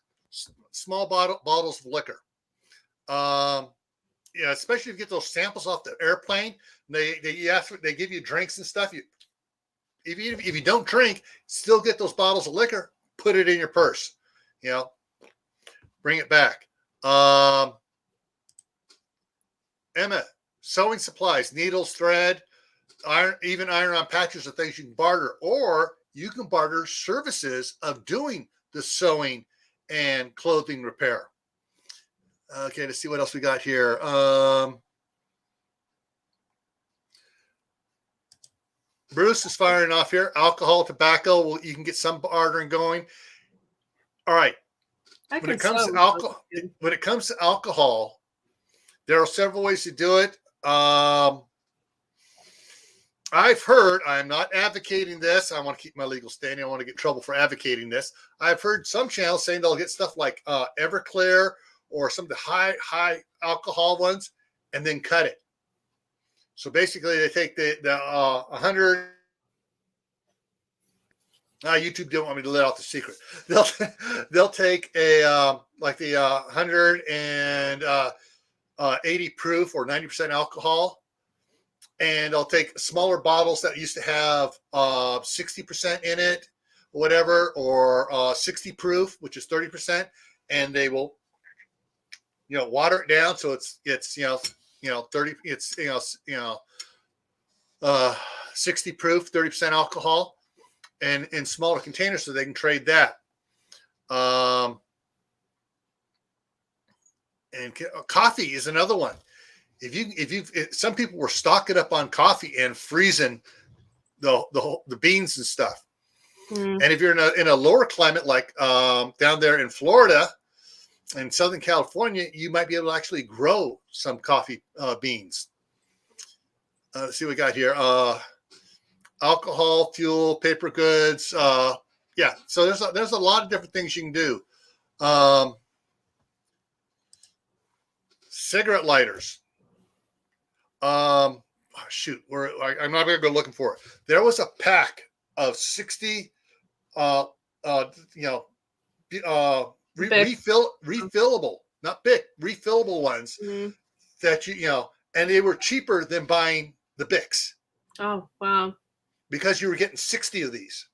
small bottles of liquor. Especially if you get those samples off the airplane. They give you drinks and stuff. If you don't drink, still get those bottles of liquor. Put it in your purse. Bring it back. Emma, sewing supplies, needles, thread, iron-on patches of things you can barter, or you can barter services of doing the sewing and clothing repair. Okay, let's see what else we got here. Bruce is firing off here. Alcohol, tobacco. Well, you can get some bartering going. All right. When it comes to alcohol, there are several ways to do it. I've heard, I'm not advocating this. I want to keep my legal standing. I want to get in trouble for advocating this. I've heard some channels saying they'll get stuff like Everclear or some of the high alcohol ones and then cut it. So basically they take the 100. YouTube don't want me to let out the secret. They'll take a like the 180 proof or 90% alcohol, and they'll take smaller bottles that used to have 60% in it, whatever, or 60 proof, which is 30%, and they will water it down so it's 30, it's 60 proof, 30% alcohol, and in smaller containers so they can trade that. And coffee is another one. If some people were stocking up on coffee and freezing the beans and stuff. And if you're in a lower climate like down there in Florida and Southern California, you might be able to actually grow some coffee beans. Let's see what we got here. Alcohol, fuel, paper goods. So there's a lot of different things you can do. Cigarette lighters. I'm not going to go looking for it. There was a pack of 60 refillable, not big, refillable ones that and they were cheaper than buying the Bics. Oh, wow. Because you were getting 60 of these.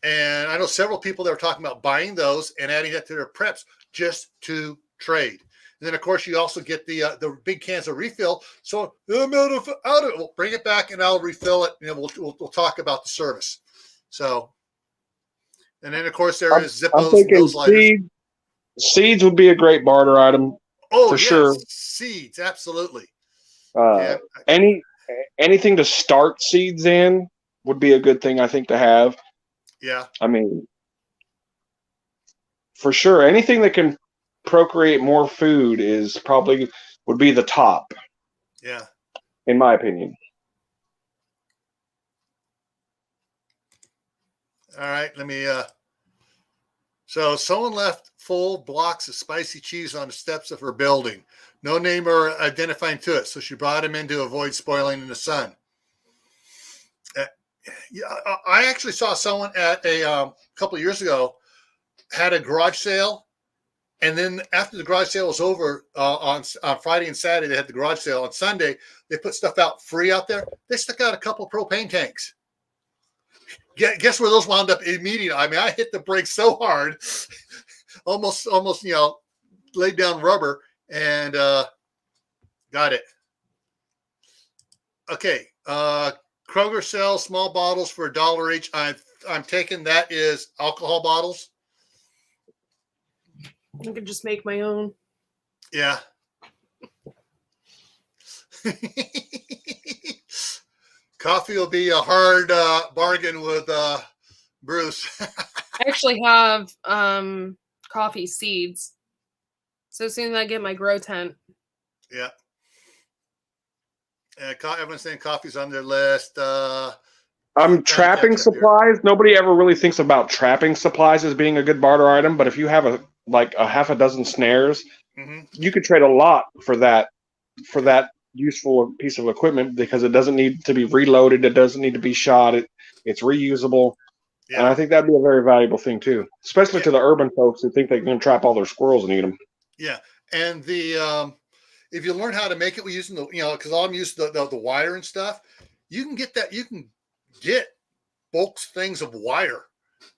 And I know several people that were talking about buying those and adding that to their preps just to trade. And then, of course, you also get the big cans of refill. So I'm out of it. We'll bring it back and I'll refill it. And we'll talk about the service. So, and then, of course, there is Zippos. I'm thinking seeds would be a great barter item. Oh, for sure. Seeds, absolutely. Anything to start seeds in would be a good thing, I think, to have. Yeah. I mean, for sure, anything that can procreate more food would be the top. Yeah. In my opinion. All right, let me. So someone left full blocks of spicy cheese on the steps of her building. No name or identifying to it, so she brought him in to avoid spoiling in the sun. Yeah, I actually saw someone at a couple of years ago had a garage sale, and then after the garage sale was over on Friday and Saturday, they had the garage sale. On Sunday, they put stuff out free out there. They stuck out a couple of propane tanks. Guess where those wound up immediately? I mean, I hit the brakes so hard, almost, laid down rubber and got it. Okay. Kroger sells small bottles for $1 each. I'm taking that is alcohol bottles. I could just make my own. Yeah. Coffee will be a hard bargain with Bruce. I actually have coffee seeds. So as soon as I get my grow tent. Yeah. Everyone's saying coffee's on their list. Trapping supplies. Nobody ever really thinks about trapping supplies as being a good barter item, but if you have a half a dozen snares, you could trade a lot for that useful piece of equipment because it doesn't need to be reloaded. It doesn't need to be shot. It's reusable. Yeah. And I think that'd be a very valuable thing too, especially to the urban folks who think they can trap all their squirrels and eat them. Yeah. And the, if you learn how to make it with using the, because I'm used to the wire and stuff, you can get that. You can get bulk things of wire,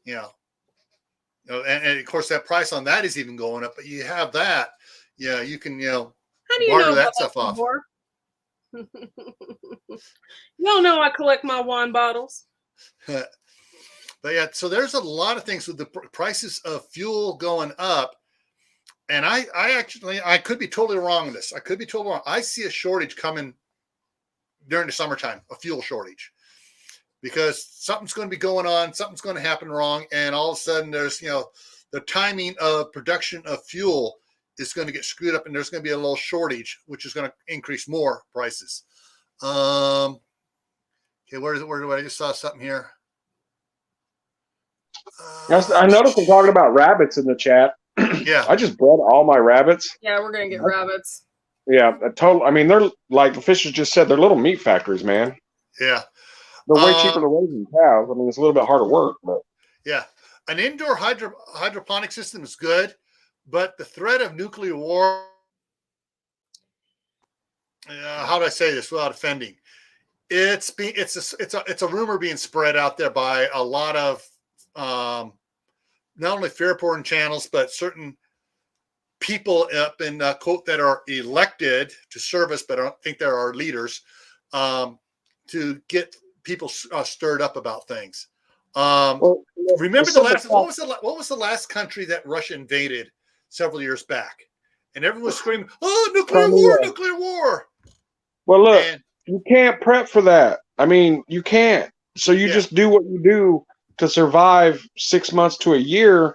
and of course that price on that is even going up. But you have that, you can, how do you barter know that stuff off. Y'all know I collect my wine bottles. But yeah, so there's a lot of things with the prices of fuel going up. And I could be totally wrong on this. I could be totally wrong. I see a shortage coming during the summertime, a fuel shortage, because something's going to be going on, something's going to happen wrong, and all of a sudden there's, the timing of production of fuel is going to get screwed up, and there's going to be a little shortage, which is going to increase more prices. Okay, where is it? Where do I just saw something here? I noticed I'm talking about rabbits in the chat. Yeah, I just bred all my rabbits. Yeah, we're gonna get rabbits. Yeah, I mean, they're like the Fisher just said. They're little meat factories, man. Yeah, they're way cheaper to raise than cows. I mean, it's a little bit harder work, but yeah, an indoor hydroponic system is good, but the threat of nuclear war. How do I say this without offending? It's a rumor being spread out there by a lot of not only fear porn channels, but certain people up in quote that are elected to service, but I don't think they're our leaders, to get people stirred up about things. Remember what was the last country that Russia invaded several years back? And everyone was screaming, "Oh, nuclear war!" Well, look, you can't prep for that. I mean, you can't. So you just do what you do to survive 6 months to a year.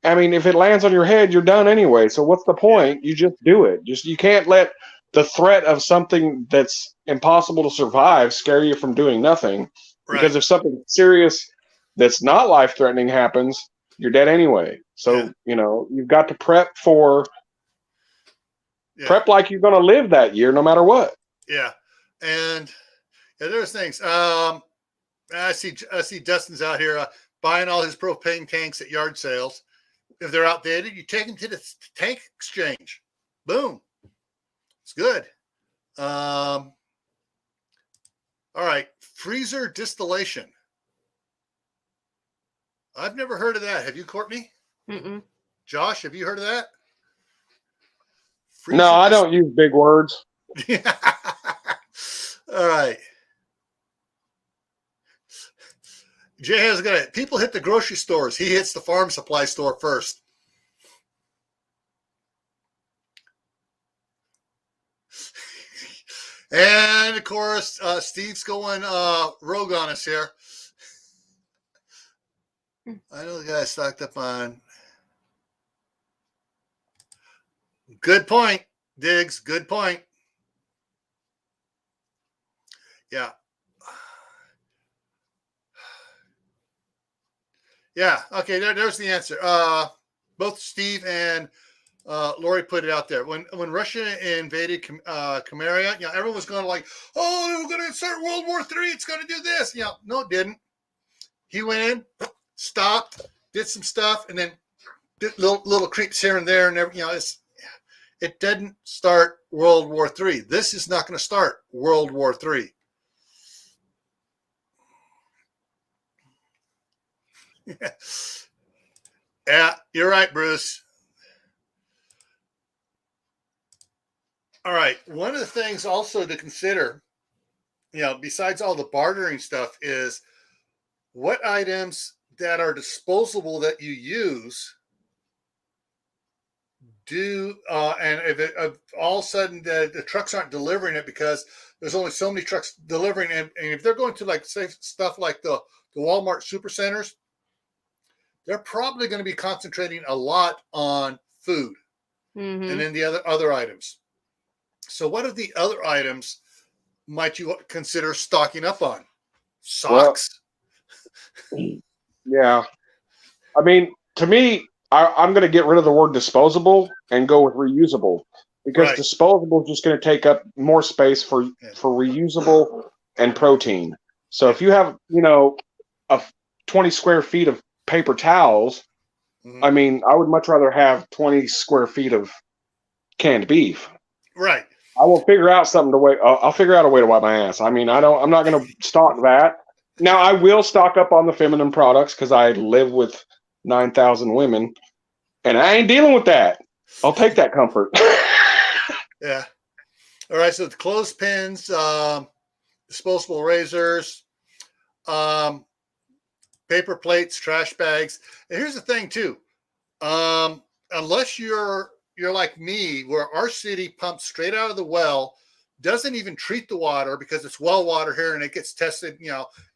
I mean, if it lands on your head, you're done anyway. So what's the point? You just do it. You can't let the threat of something that's impossible to survive scare you from doing nothing. Right. Because if something serious that's not life-threatening happens, you're dead anyway. So, you've got to prep prep like you're going to live that year no matter what. Yeah. And there's things. I see Dustin's out here buying all his propane tanks at yard sales. If they're outdated, you take them to the tank exchange. Boom. It's good. All right. Freezer distillation. I've never heard of that. Have you, Courtney? Mm-mm. Josh, have you heard of that? No, I don't use big words. All right. Jay has got it. People hit the grocery stores. He hits the farm supply store first. And of course, Steve's going rogue on us here. I know the guy stocked up on. Good point, Diggs. Good point. Yeah. Yeah. Okay. There's the answer. Both Steve and Lori put it out there. When Russia invaded Crimea, everyone was going like, "Oh, we're going to start World War III. It's going to do this." No, it didn't. He went in, stopped, did some stuff, and then did little creeps here and there, and it didn't start World War III. This is not going to start World War III. Yeah, you're right, Bruce. All right. One of the things also to consider, besides all the bartering stuff, is what items that are disposable that you use and if all of a sudden the trucks aren't delivering it because there's only so many trucks delivering, and if they're going to like say stuff like the Walmart supercenters, they're probably going to be concentrating a lot on food and then the other items. So what are the other items might you consider stocking up on? Socks? Well, yeah. I mean, to me, I'm going to get rid of the word disposable and go with reusable, because disposable is just going to take up more space for reusable and protein. So if you have, a 20 square feet of paper towels, I mean, I would much rather have 20 square feet of canned beef. Right. I will figure out something to wait. I'll figure out a way to wipe my ass. I mean, I'm not going to stock that. Now, I will stock up on the feminine products because I live with 9,000 women, and I ain't dealing with that. I'll take that comfort. Yeah. All right. So the clothespins, disposable razors, paper plates, trash bags. And here's the thing too. Unless you're like me, where our city pumps straight out of the well, doesn't even treat the water because it's well water here and it gets tested,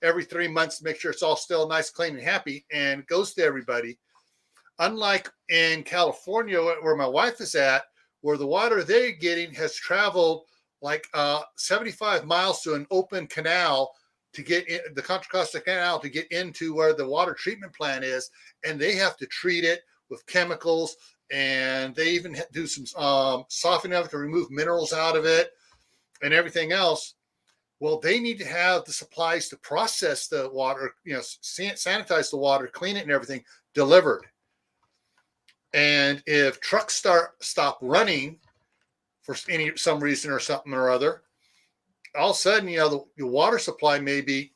every 3 months to make sure it's all still nice, clean, and happy, and goes to everybody. Unlike in California, where my wife is at, where the water they're getting has traveled like 75 miles to an open canal to get in the Contra Costa Canal to get into where the water treatment plant is, and they have to treat it with chemicals, and they even do some softening of it to remove minerals out of it and everything else. Well, they need to have the supplies to process the water, sanitize the water, clean it and everything delivered. And if trucks stop running for some reason or something or other, all of a sudden, the water supply may be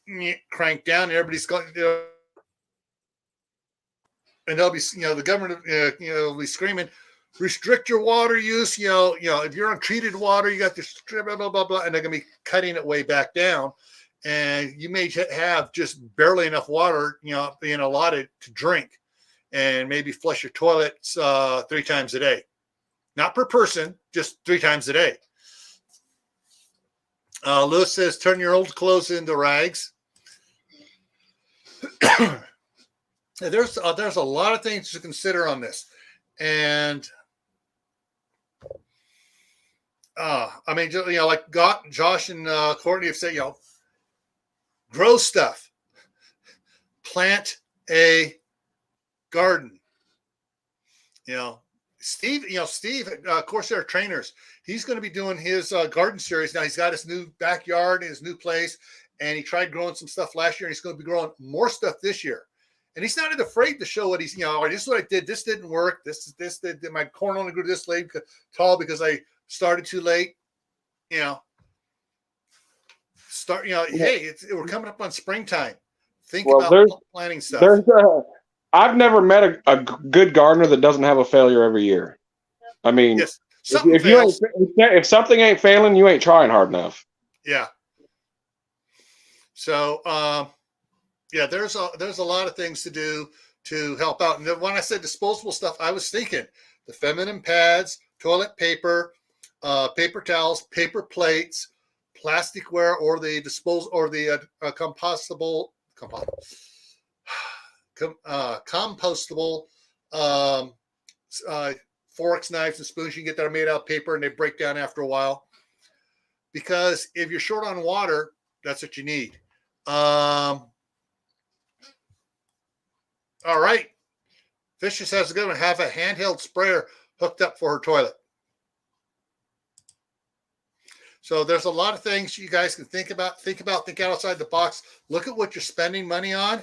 cranked down, and everybody's going, and they'll be, the government, will be screaming, restrict your water use. If you're on treated water, you got this blah blah blah blah, and they're going to be cutting it way back down, and you may have just barely enough water, being allotted to drink, and maybe flush your toilets 3 times a day, not per person, just 3 times a day. Lewis says, turn your old clothes into rags. There's a lot of things to consider on this. And, I mean, like Josh and Courtney have said, grow stuff. Plant a garden. Steve, of course, they're trainers. He's going to be doing his garden series. Now he's got his new backyard and his new place, and he tried growing some stuff last year, and he's going to be growing more stuff this year. And he's not afraid to show what he's, this is what I did. This didn't work. This did. My corn only grew this tall because I started too late. Hey, we're coming up on springtime. Think about planting stuff. I've never met a good gardener that doesn't have a failure every year. I mean, yes, if something ain't failing, you ain't trying hard enough. Yeah. So, there's a lot of things to do to help out. And when I said disposable stuff, I was thinking the feminine pads, toilet paper, paper towels, paper plates, plasticware, or the compostable forks, knives, and spoons you can get that are made out of paper and they break down after a while. Because if you're short on water, that's what you need. All right. Fisher says it's going to have a handheld sprayer hooked up for her toilet. So there's a lot of things you guys can think outside the box. Look at what you're spending money on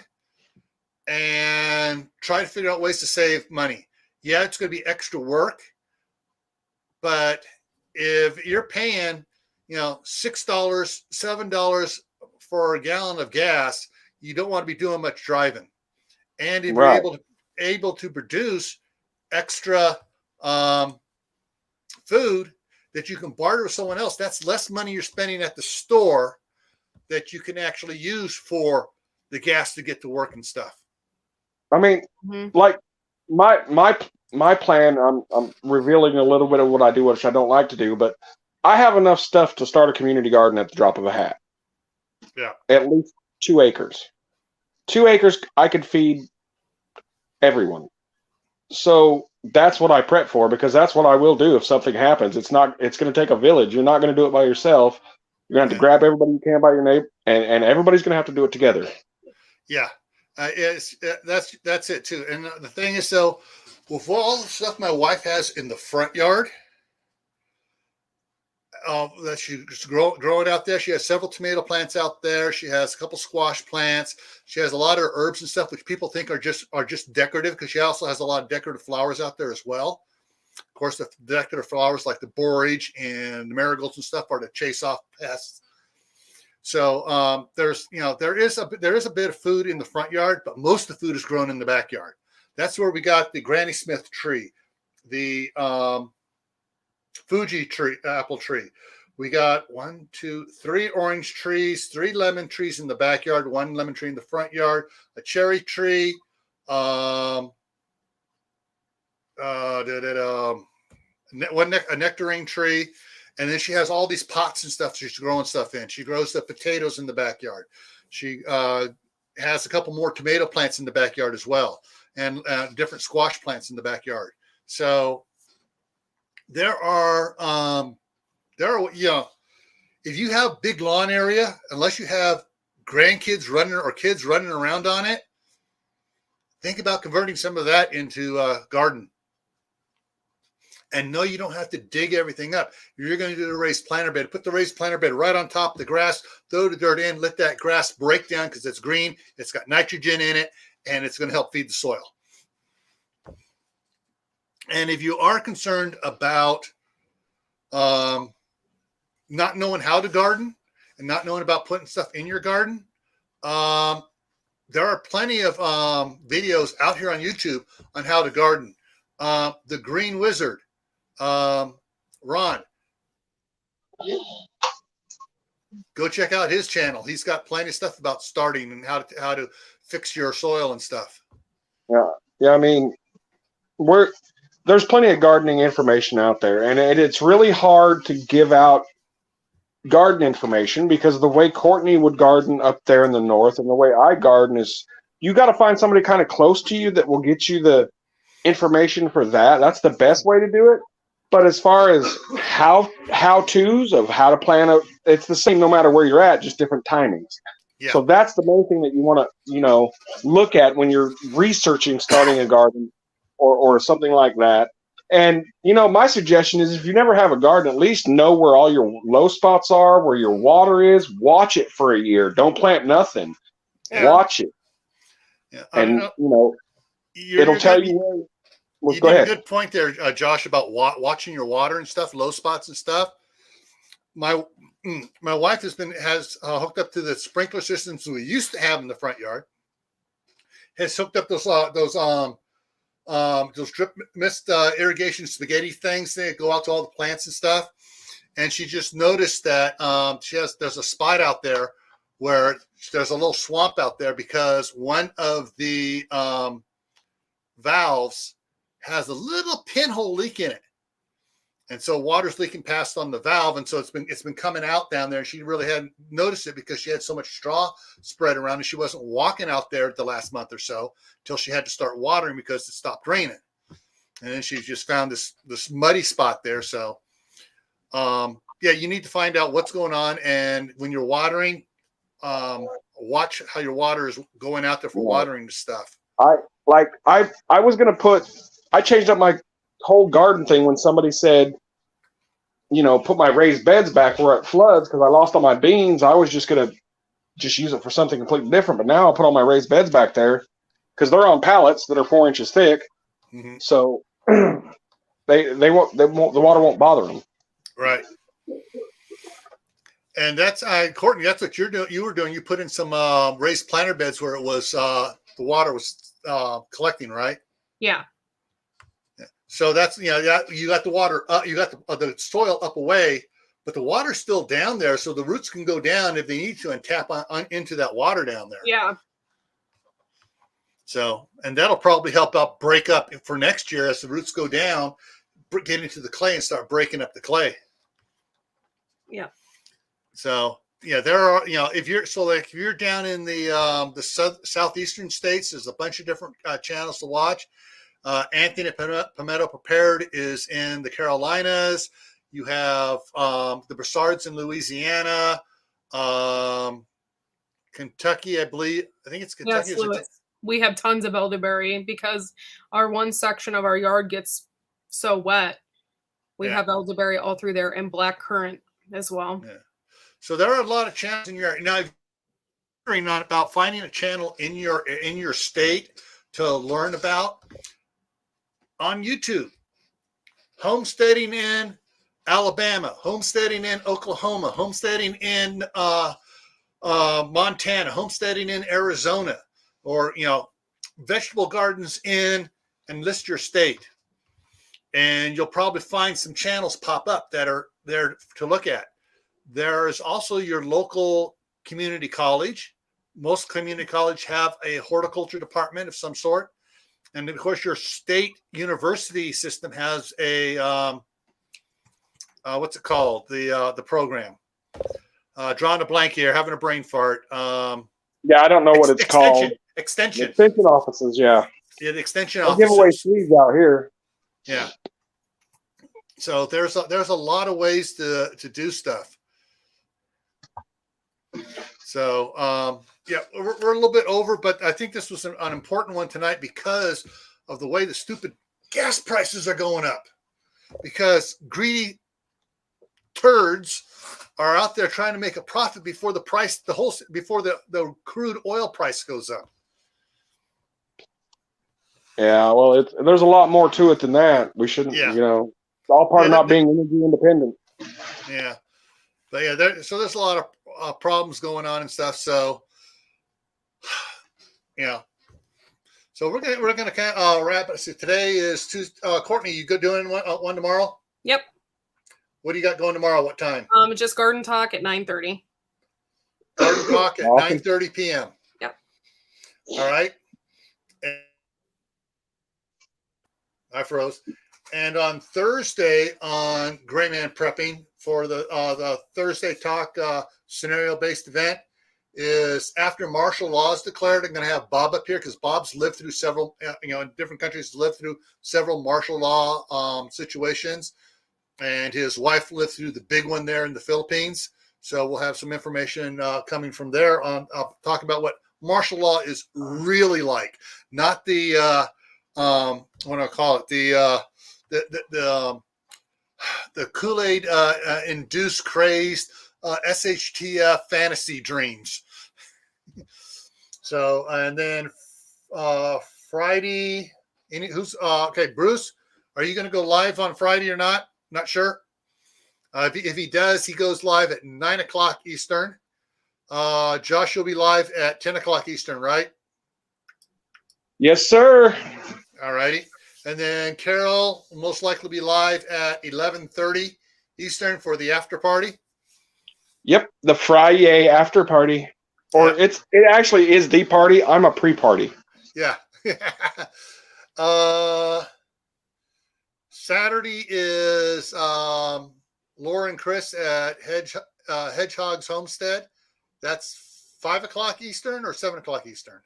and try to figure out ways to save money. Yeah, it's going to be extra work, but if you're paying, $6, $7 for a gallon of gas, you don't want to be doing much driving. And if Right. you're able to produce extra food that you can barter with someone else, that's less money you're spending at the store that you can actually use for the gas to get to work and stuff. I mean, like my plan, I'm revealing a little bit of what I do, which I don't like to do, but I have enough stuff to start a community garden at the drop of a hat. Yeah. At least 2 acres. 2 acres I could feed everyone. So that's what I prep for, because that's what I will do if something happens. It's going to take a village. You're not going to do it by yourself. You're going to have to grab everybody you can by your name, and everybody's going to have to do it together. Yeah. That's it too. And the thing is, though, with all the stuff my wife has in the front yard, that she's growing out there. She has several tomato plants out there. She has a couple squash plants. She has a lot of herbs and stuff, which people think are just decorative, because she also has a lot of decorative flowers out there as well. Of course, the decorative flowers like the borage and the marigolds and stuff are to chase off pests. So there is a bit of food in the front yard, but most of the food is grown in the backyard. That's where we got the Granny Smith tree, the Fuji tree, apple tree. We got 3 orange trees, 3 lemon trees in the backyard, 1 lemon tree in the front yard, a cherry tree, a nectarine tree, and then she has all these pots and stuff she's growing stuff in. She grows the potatoes in the backyard. She has a couple more tomato plants in the backyard as well, and different squash plants in the backyard. So there are, if you have big lawn area, unless you have grandkids running or kids running around on it, think about converting some of that into a garden. And no, you don't have to dig everything up. You're going to do the raised planter bed. Put the raised planter bed right on top of the grass, throw the dirt in, let that grass break down because it's green, it's got nitrogen in it, and it's going to help feed the soil. And if you are concerned about not knowing how to garden and not knowing about putting stuff in your garden, there are plenty of videos out here on YouTube on how to garden. The Green Wizard, Ron, go check out his channel. He's got plenty of stuff about starting and how to fix your soil and stuff. Yeah. I mean, there's plenty of gardening information out there, and it's really hard to give out garden information because the way Courtney would garden up there in the north and the way I garden is you got to find somebody kind of close to you that will get you the information for that. That's the best way to do it. But as far as how-tos of how to plant it's the same no matter where you're at, just different timings. Yeah. So that's the main thing that you want to, look at when you're researching starting a garden or something like that. And, my suggestion is if you never have a garden, at least know where all your low spots are, where your water is. Watch it for a year. Don't plant nothing. Yeah. Watch it. Yeah. And, it'll tell you where. Well, you go did ahead. A good point there, Josh, about watching your water and stuff, low spots and stuff. My wife has hooked up to the sprinkler systems we used to have in the front yard. Has hooked up those drip mist irrigation spaghetti things that go out to all the plants and stuff. And she just noticed that there's a spot out there where there's a little swamp out there because one of the valves has a little pinhole leak in it. And so water's leaking past on the valve. And so it's been coming out down there. And she really hadn't noticed it because she had so much straw spread around and she wasn't walking out there the last month or so till she had to start watering because it stopped raining. And then she just found this muddy spot there. So, you need to find out what's going on. And when you're watering, watch how your water is going out there for watering the stuff. I was gonna I changed up my whole garden thing when somebody said, put my raised beds back where it floods because I lost all my beans. I was just gonna use it for something completely different. But now I'll put all my raised beds back there because they're on pallets that are 4 inches thick. Mm-hmm. So the water won't bother them. Right. And that's Courtney. That's what you're doing. You were doing. You put in some raised planter beds where it was the water was collecting, right? Yeah. So that's you got the water up, you got the soil up away, but the water's still down there, so the roots can go down if they need to and tap on into that water down there. Yeah. So, and that'll probably help out break up for next year as the roots go down, get into the clay and start breaking up the clay. Yeah. So yeah, there are if you're down in the southeastern states, there's a bunch of different channels to watch. Anthony Pimento Prepared is in the Carolinas. You have the Broussards in Louisiana, Kentucky, I believe. I think it's Kentucky. Yes, we have tons of elderberry because our one section of our yard gets so wet. We have elderberry all through there and blackcurrant as well. Yeah. So there are a lot of channels in your now. If you're wondering about finding a channel in your state to learn about, on YouTube, homesteading in Alabama, homesteading in Oklahoma, homesteading in Montana, homesteading in Arizona, or vegetable gardens in, and list your state, and you'll probably find some channels pop up that are there to look at. There's also your local community college. Most community college have a horticulture department of some sort. And of course, your state university system has a what's it called? The program. Drawing a blank here, having a brain fart. Yeah, I don't know what it's called. Extension offices. Yeah. Yeah, the extension offices. offices. Give away sleeves out here. Yeah. So there's a lot of ways to do stuff. So we're a little bit over, but I think this was an important one tonight because of the way the stupid gas prices are going up. Because greedy turds are out there trying to make a profit before the price, before the crude oil price goes up. Yeah, well, there's a lot more to it than that. We shouldn't, it's all part of not being energy independent. Yeah, but there's a lot of problems going on and stuff. So, so we're gonna kind of wrap it. So today is Tuesday. Courtney, you doing one tomorrow? Yep. What do you got going tomorrow? What time? Just garden talk at 9:30. Garden talk at 9:30 p.m. Yep. All right. I froze. And on Thursday on Gray Man Prepping for the Thursday talk scenario-based event is after martial law is declared. I'm going to have Bob up here because Bob's lived through several, in different countries, lived through several martial law situations. And his wife lived through the big one there in the Philippines. So we'll have some information coming from there on talk about what martial law is really like. Not the, what do I call it? The Kool-Aid induced crazed SHTF fantasy dreams. So, and then Friday, okay, Bruce, are you going to go live on Friday or not? Not sure. If he does, he goes live at 9 o'clock Eastern. Josh will be live at 10 o'clock Eastern, right? Yes, sir. All righty. And then Carol will most likely be live at 11:30 Eastern for the after party. Yep, the Friday after party. Or it actually is the party. I'm a pre-party. Yeah. Saturday is Laura and Chris at Hedgehog's Homestead. That's 5 o'clock Eastern or 7 o'clock Eastern?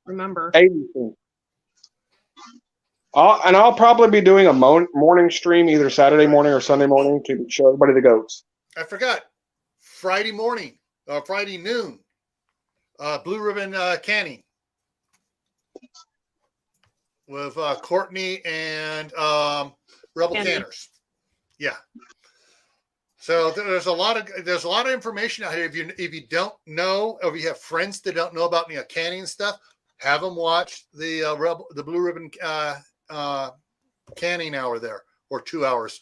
Remember. 8 Eastern. I'll probably be doing a morning stream either Saturday morning or Sunday morning to show everybody the goats. I forgot. Friday morning, Friday noon, Blue Ribbon Canning. with Courtney and Rebel Canners. Yeah. So there's a lot of information out here. If you don't know, or if you have friends that don't know about canning stuff, have them watch the Blue Ribbon canning hour there, or 2 hours,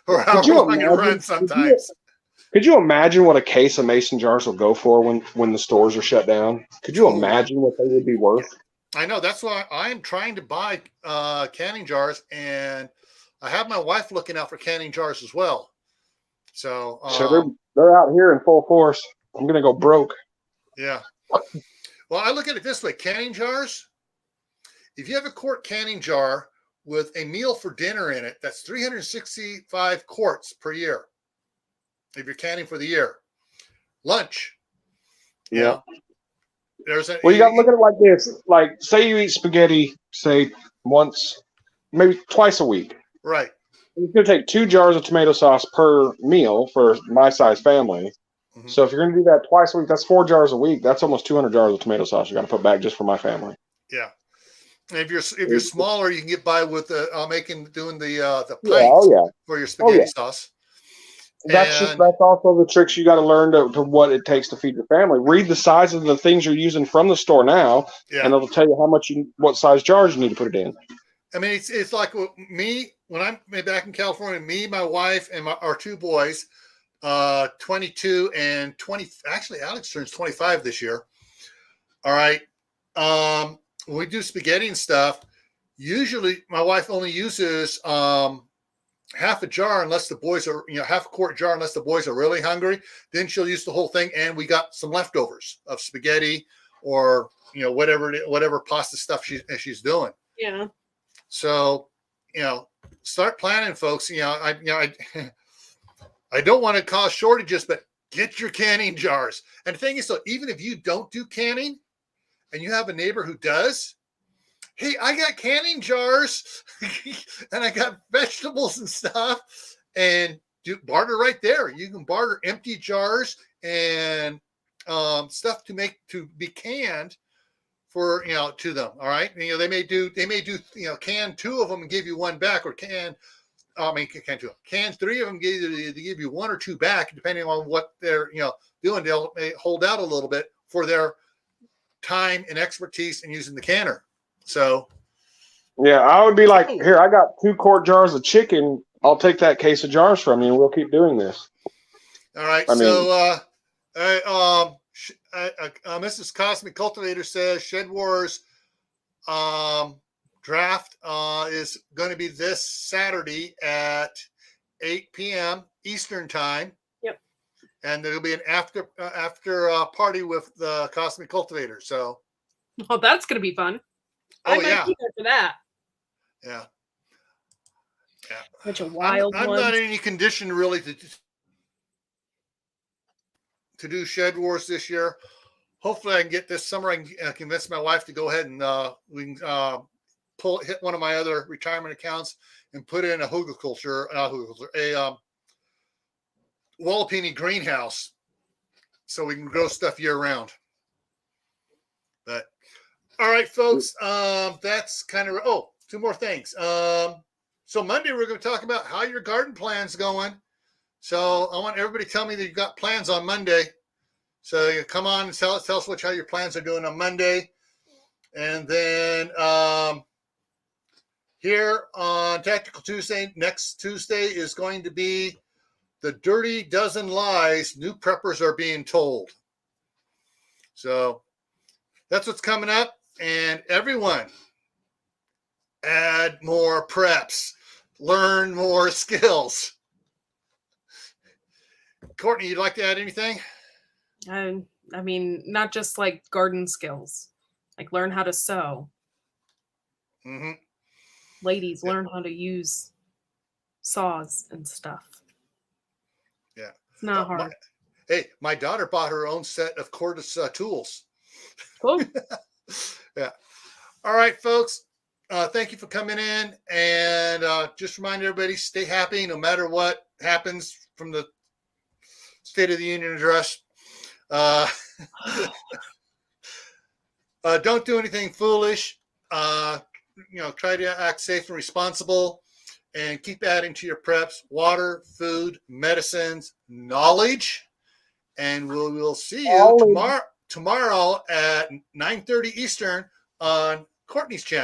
or however long it runs sometimes. Could you imagine what a case of mason jars will go for when the stores are shut down? Could you imagine what they would be worth? I know. That's why I'm trying to buy canning jars, and I have my wife looking out for canning jars as well. So they're out here in full force. I'm gonna go broke. Yeah. Well, I look at it this way: canning jars. If you have a quart canning jar with a meal for dinner in it, that's 365 quarts per year. If you're canning for the year, lunch. Yeah. You got to look at it like this: like, say you eat spaghetti, say once, maybe twice a week. Right. It's going to take 2 jars of tomato sauce per meal for my size family. Mm-hmm. So if you're going to do that twice a week, that's 4 jars a week. That's almost 200 jars of tomato sauce you got to put back just for my family. Yeah. And if you're smaller, you can get by with doing the pints for your spaghetti sauce. That's also the tricks you got to learn to what it takes to feed your family. Read the size of the things you're using from the store now, and it'll tell you what size jars you need to put it in. I mean, it's like me when I'm back in California. Me, my wife, and our 2 boys, 22 and 20. Actually, Alex turns 25 this year. All right. When we do spaghetti and stuff, usually my wife only uses half a jar unless the boys are, half a quart jar unless the boys are really hungry. Then she'll use the whole thing, and we got some leftovers of spaghetti or whatever pasta stuff she's doing. Yeah. So start planning, folks. I don't want to cause shortages, but get your canning jars. And the thing is, so even if you don't do canning, and you have a neighbor who does, hey, I got canning jars and I got vegetables and stuff, and do barter right there. You can barter empty jars and stuff to be canned for to them. All right, they may do can 2 of them and give you 1 back, or can 3 of them give you 1 or 2 back, depending on what they're doing. They'll hold out a little bit for their time and expertise in using the canner. So yeah, I would be like, here, I got 2 quart jars of chicken. I'll take that case of jars from you, and we'll keep doing this. All right. Mrs. Cosmic Cultivator says Shed Wars draft is going to be this Saturday at 8 p.m. Eastern time. And there'll be an after party with the Cosmic Cultivator. So, that's going to be fun. I might be there for that. Yeah. Such a wild I'm one. not in any condition really to do Shed Wars this year. Hopefully, I can get this summer. I can convince my wife to go ahead and we can hit one of my other retirement accounts and put in a Wallapini greenhouse, so we can grow stuff year round. But all right, folks, that's kind of 2 more things. So Monday we're going to talk about how your garden plan's going. So I want everybody to tell me that you've got plans on Monday. So you come on and tell us how your plans are doing on Monday. And then here on Tactical Tuesday, next Tuesday is going to be the Dirty Dozen Lies New Preppers Are Being Told. So that's what's coming up. And everyone, add more preps, learn more skills. Courtney, you'd like to add anything? I mean, not just like garden skills, like learn how to sew. Mm-hmm. Ladies, learn how to use saws and stuff. Yeah. It's not hard. My daughter bought her own set of cordless tools. Cool. Yeah. All right, folks. Thank you for coming in. And just remind everybody, stay happy no matter what happens from the State of the Union address. Don't do anything foolish. try to act safe and responsible, and keep adding to your preps: water, food, medicines, knowledge. And we'll see you tomorrow at 9:30 Eastern on Courtney's channel.